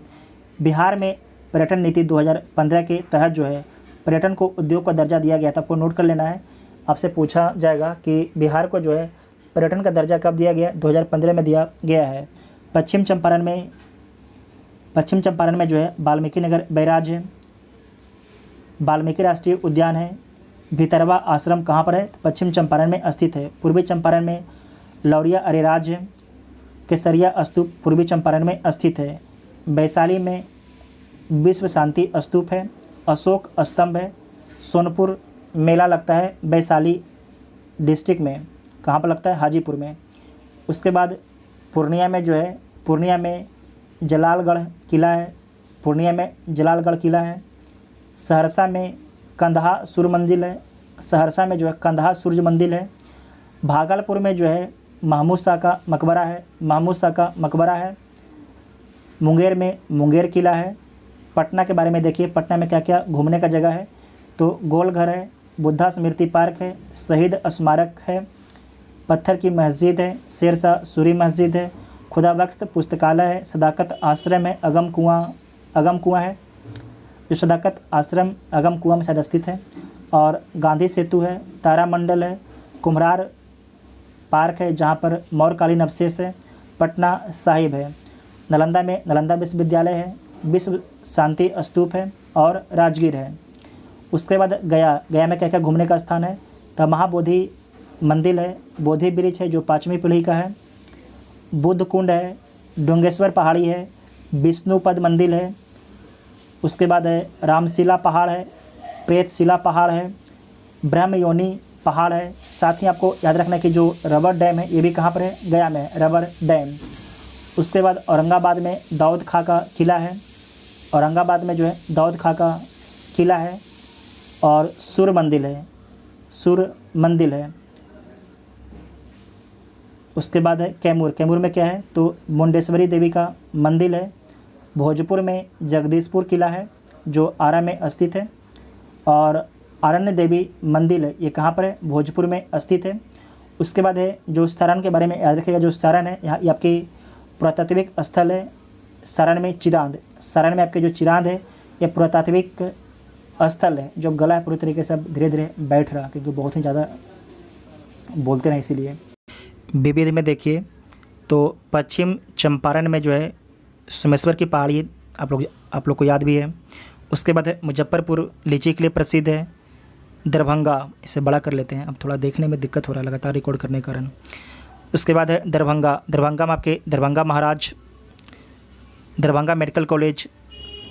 [SPEAKER 2] बिहार में पर्यटन नीति 2015 के तहत जो है पर्यटन को उद्योग का दर्जा दिया गया था। आपको नोट कर लेना है, आपसे पूछा जाएगा कि बिहार को जो है पर्यटन का दर्जा कब दिया गया, 2015 में दिया गया है। पश्चिम चंपारण में जो है वाल्मीकि नगर बैराज है। वाल्मीकि राष्ट्रीय उद्यान है। भितरवा आश्रम कहाँ पर है, पश्चिम चंपारण में स्थित है। पूर्वी चंपारण में लौरिया अरेराज है। केसरिया स्तूप पूर्वी चंपारण में स्थित है। वैशाली में विश्व शांति स्तूप है। अशोक स्तंभ है। सोनपुर मेला लगता है वैशाली डिस्ट्रिक्ट में, कहाँ पर लगता है, हाजीपुर में। उसके बाद पूर्णिया में जो है, पूर्णिया में जलालगढ़ किला है, पूर्णिया में जलालगढ़ किला है। सहरसा में कंदहा सूर्य मंदिर है, सहरसा में जो है कंदहा सूर्य मंदिर है। भागलपुर में जो है महमूद शाह का मकबरा है, महमूद शाह का मकबरा है। मुंगेर में मुंगेर किला है। पटना के बारे में देखिए, पटना में क्या क्या घूमने का जगह है, तो गोलघर है, बुद्धा स्मृति पार्क है, शहीद स्मारक है, पत्थर की मस्जिद है, शेरशाह सूरी मस्जिद है, खुदाबख्श पुस्तकालय है, सदाकत आश्रम है, अगम कुआं है, जो सदाकत आश्रम अगम कुआं में शायद स्थित है, और गांधी सेतु है, तारामंडल है, कुम्हरार पार्क है जहाँ पर मौर्यकालीन अवशेष है, पटना साहिब है। नालंदा में नालंदा विश्वविद्यालय है, विश्व शांति स्तूप है और राजगीर है। उसके बाद गया में क्या क्या घूमने का स्थान है, तो महाबोधि मंदिर है, बोधि वृक्ष है जो 5वीं पीढ़ी का है, बुद्ध कुंड है, डोंगेश्वर पहाड़ी है, विष्णुपद मंदिर है। उसके बाद है रामशिला पहाड़ है, प्रेतशिला पहाड़ है, ब्रह्मयोनी पहाड़ है। साथ ही आपको याद रखना है कि जो रबर डैम है ये भी कहाँ पर है, गया में है, रबर डैम। उसके बाद औरंगाबाद में दाऊद खां का किला है, औरंगाबाद में जो है दाऊद खां का किला है और सूर्य मंदिर है, सूर्य मंदिर है। उसके बाद है कैमूर में क्या है, तो मुंडेश्वरी देवी का मंदिर है। भोजपुर में जगदीशपुर किला है जो आरा में स्थित है और आरण्य देवी मंदिर है, ये कहाँ पर है, भोजपुर में स्थित है। उसके बाद है जो सारण के बारे में याद रखिएगा, जो सारण है यहाँ ये आपकी पुरातात्विक स्थल है। सारण में चिरांद, सारण में आपके जो चिरांद है ये पुरातात्विक स्थल है। जो गला है पूरी तरीके से धीरे धीरे बैठ रहा, क्योंकि बहुत ही ज़्यादा बोलते हैं इसीलिए। विविध में देखिए तो पश्चिम चंपारण में जो है सोमेश्वर की पहाड़ी आप लोग को याद भी है। उसके बाद है मुजफ्फरपुर लीची के लिए प्रसिद्ध है। दरभंगा, इसे बड़ा कर लेते हैं, अब थोड़ा देखने में दिक्कत हो रहा है लगातार रिकॉर्ड करने के कारण। उसके बाद है दरभंगा में आपके दरभंगा महाराज, दरभंगा मेडिकल कॉलेज,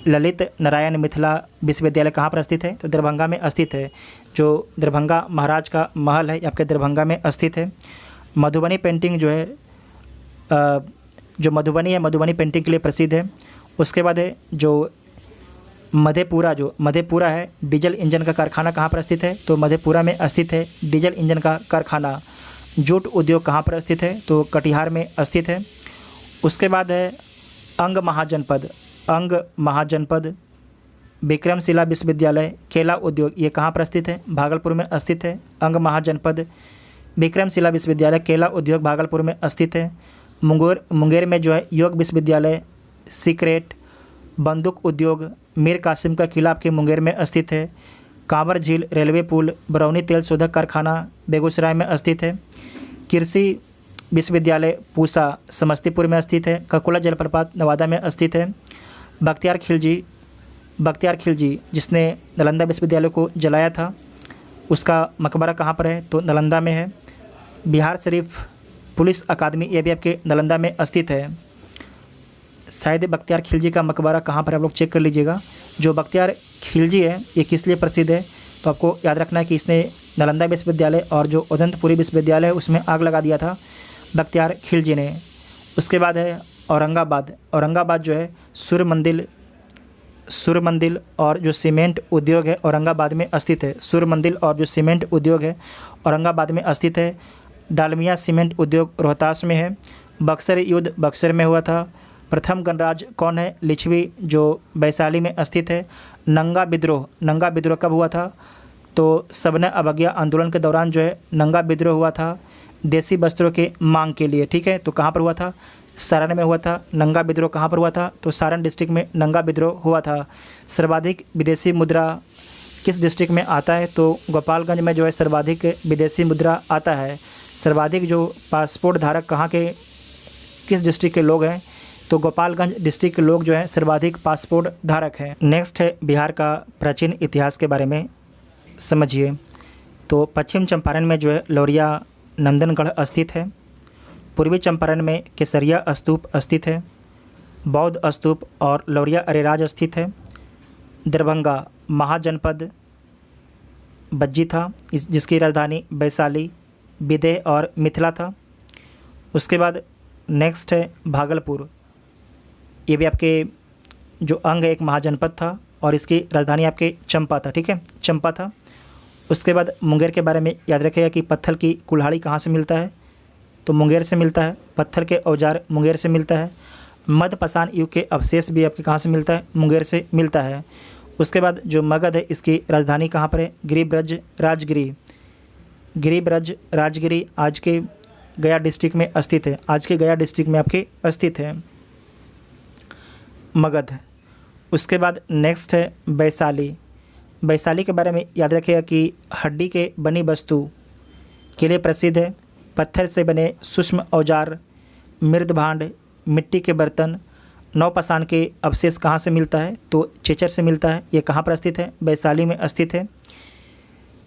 [SPEAKER 2] ललित नारायण मिथिला विश्वविद्यालय कहाँ पर स्थित है, तो दरभंगा में स्थित है। जो दरभंगा महाराज का महल है आपके दरभंगा में स्थित है। मधुबनी पेंटिंग जो है जो मधुबनी है, मधुबनी पेंटिंग के लिए प्रसिद्ध है। उसके बाद है जो मधेपुरा है, डीजल इंजन का कारखाना कहाँ पर स्थित है, तो मधेपुरा में स्थित है डीजल इंजन का कारखाना। जूट उद्योग कहाँ पर स्थित है, तो कटिहार में स्थित है। उसके बाद है अंग महाजनपद विक्रमशिला विश्वविद्यालय केला उद्योग, ये कहाँ पर स्थित है, भागलपुर में स्थित है। अंग महाजनपद विक्रमशिला विश्वविद्यालय केला उद्योग भागलपुर में स्थित है। मुंगेर में जो है योग विश्वविद्यालय, सीक्रेट बंदूक उद्योग, मीर कासिम का किला आपके मुंगेर में स्थित है। कांवर झील रेलवे पुल, बरौनी तेल शोधक कारखाना बेगूसराय में स्थित है। कृषि विश्वविद्यालय पूसा समस्तीपुर में स्थित है। ककुला जलप्रपात नवादा में स्थित है। बख्तियार खिलजी जिसने नालंदा विश्वविद्यालय को जलाया था, उसका मकबरा कहाँ पर है, तो नालंदा में है। बिहार शरीफ पुलिस अकादमी, ये भी आपके नालंदा में स्थित है। शायद बख्तियार खिलजी का मकबरा कहाँ पर, आप लोग चेक कर लीजिएगा। जो बख्तियार खिलजी है ये किस लिए प्रसिद्ध है, तो आपको याद रखना है कि इसने नालंदा विश्वविद्यालय और जो उदंतपुरी विश्वविद्यालय है उसमें आग लगा दिया था बख्तियार खिलजी ने। उसके बाद है औरंगाबाद जो है सूर्य मंदिर और जो सीमेंट उद्योग है औरंगाबाद में स्थित है। सूर्य मंदिर और जो सीमेंट उद्योग है औरंगाबाद में स्थित है। डालमिया सीमेंट उद्योग रोहतास में है। बक्सर युद्ध बक्सर में हुआ था। प्रथम गणराज्य कौन है, लिच्छवी, जो वैशाली में स्थित है। नंगा विद्रोह कब हुआ था, तो सविनय अवज्ञा आंदोलन के दौरान जो है नंगा विद्रोह हुआ था देसी वस्त्रों के मांग के लिए, ठीक है। तो कहाँ पर हुआ था, सारण में हुआ था। नंगा विद्रोह कहाँ पर हुआ था, तो सारण डिस्ट्रिक्ट में नंगा विद्रोह हुआ था। सर्वाधिक विदेशी मुद्रा किस डिस्ट्रिक्ट में आता है, तो गोपालगंज में जो है सर्वाधिक विदेशी मुद्रा आता है। सर्वाधिक जो पासपोर्ट धारक कहाँ के किस डिस्ट्रिक्ट के लोग हैं, तो गोपालगंज डिस्ट्रिक्ट के लोग जो हैं सर्वाधिक पासपोर्ट धारक हैं। नेक्स्ट है बिहार का प्राचीन इतिहास के बारे में समझिए। तो पश्चिम चंपारण में जो है लौरिया नंदनगढ़ स्थित है। पूर्वी चंपारण में केसरिया स्तूप स्थित है। बौद्ध स्तूप और लौरिया अरेराज स्थित है। दरभंगा महाजनपद बज्जी था, जिसकी राजधानी वैशाली, विदेह और मिथिला था। उसके बाद नेक्स्ट है भागलपुर, ये भी आपके जो अंग एक महाजनपद था और इसकी राजधानी आपके चंपा था, ठीक है, चंपा था। उसके बाद मुंगेर के बारे में याद रखिएगा कि पत्थर की कुल्हाड़ी कहाँ से मिलता है, तो मुंगेर से मिलता है। पत्थर के औजार मुंगेर से मिलता है। मध्य पाषाण युग के अवशेष भी आपके कहाँ से मिलता है, मुंगेर से मिलता है। उसके बाद जो मगध है इसकी राजधानी कहाँ पर है, गिरिब्रज राजगिरी आज के गया डिस्ट्रिक्ट में स्थित है। आज के गया डिस्ट्रिक्ट में आपके स्थित है मगध। उसके बाद नेक्स्ट है वैशाली के बारे में याद रखिएगा कि हड्डी के बनी वस्तु के लिए प्रसिद्ध है। पत्थर से बने सूक्ष्म औजार, मृद भांड, मिट्टी के बर्तन, नवपाषाण के अवशेष कहाँ से मिलता है, तो चेचर से मिलता है। ये कहाँ पर स्थित है, वैशाली में स्थित है।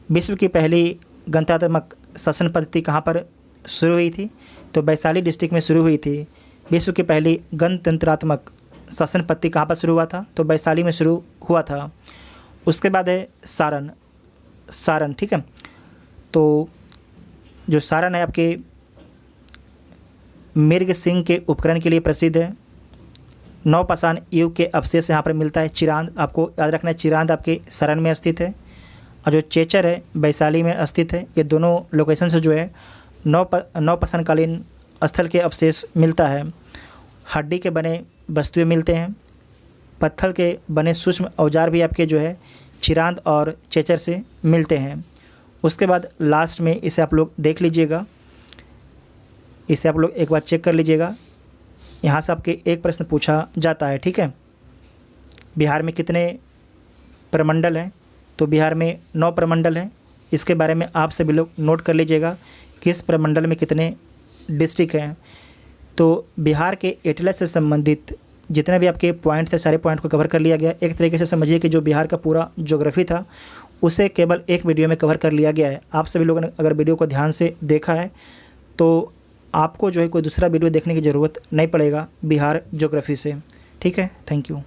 [SPEAKER 2] विश्व की पहली गणतंत्रात्मक शासन पद्धति कहाँ पर शुरू हुई थी, तो वैशाली डिस्ट्रिक्ट में शुरू हुई थी। विश्व की पहली गणतंत्रात्मक शासन पद्धति कहाँ पर शुरू हुआ था, तो वैशाली में शुरू हुआ था। उसके बाद है सारण, ठीक है। तो जो सारण है आपके मृग सिंह के उपकरण के लिए प्रसिद्ध है। नवपाषाण युग के अवशेष यहाँ पर मिलता है। चिरांद, आपको याद रखना है, चिरांद आपके सारण में स्थित है। और जो चेचर है वैशाली में स्थित है। ये दोनों लोकेशन से जो है नवपाषाणकालीन स्थल के अवशेष मिलता है। हड्डी के बने वस्तुएं मिलते हैं। पत्थर के बने सूक्ष्म औजार भी आपके जो है चिरांद और चेचर से मिलते हैं। उसके बाद लास्ट में इसे आप लोग देख लीजिएगा, इसे आप लोग एक बार चेक कर लीजिएगा। यहाँ से आपके एक प्रश्न पूछा जाता है, ठीक है। बिहार में कितने प्रमंडल हैं, तो बिहार में 9 प्रमंडल हैं। इसके बारे में आप सभी लोग नोट कर लीजिएगा, किस प्रमंडल में कितने डिस्ट्रिक्ट हैं। तो बिहार के एटलस से संबंधित जितने भी आपके पॉइंट थे, सारे पॉइंट को कवर कर लिया गया। एक तरीके से समझिए कि जो बिहार का पूरा ज्योग्राफी था उसे केवल एक वीडियो में कवर कर लिया गया है। आप सभी लोगों ने अगर वीडियो को ध्यान से देखा है तो आपको जो है कोई दूसरा वीडियो देखने की ज़रूरत नहीं पड़ेगा बिहार ज्योग्राफी से, ठीक है। Thank you.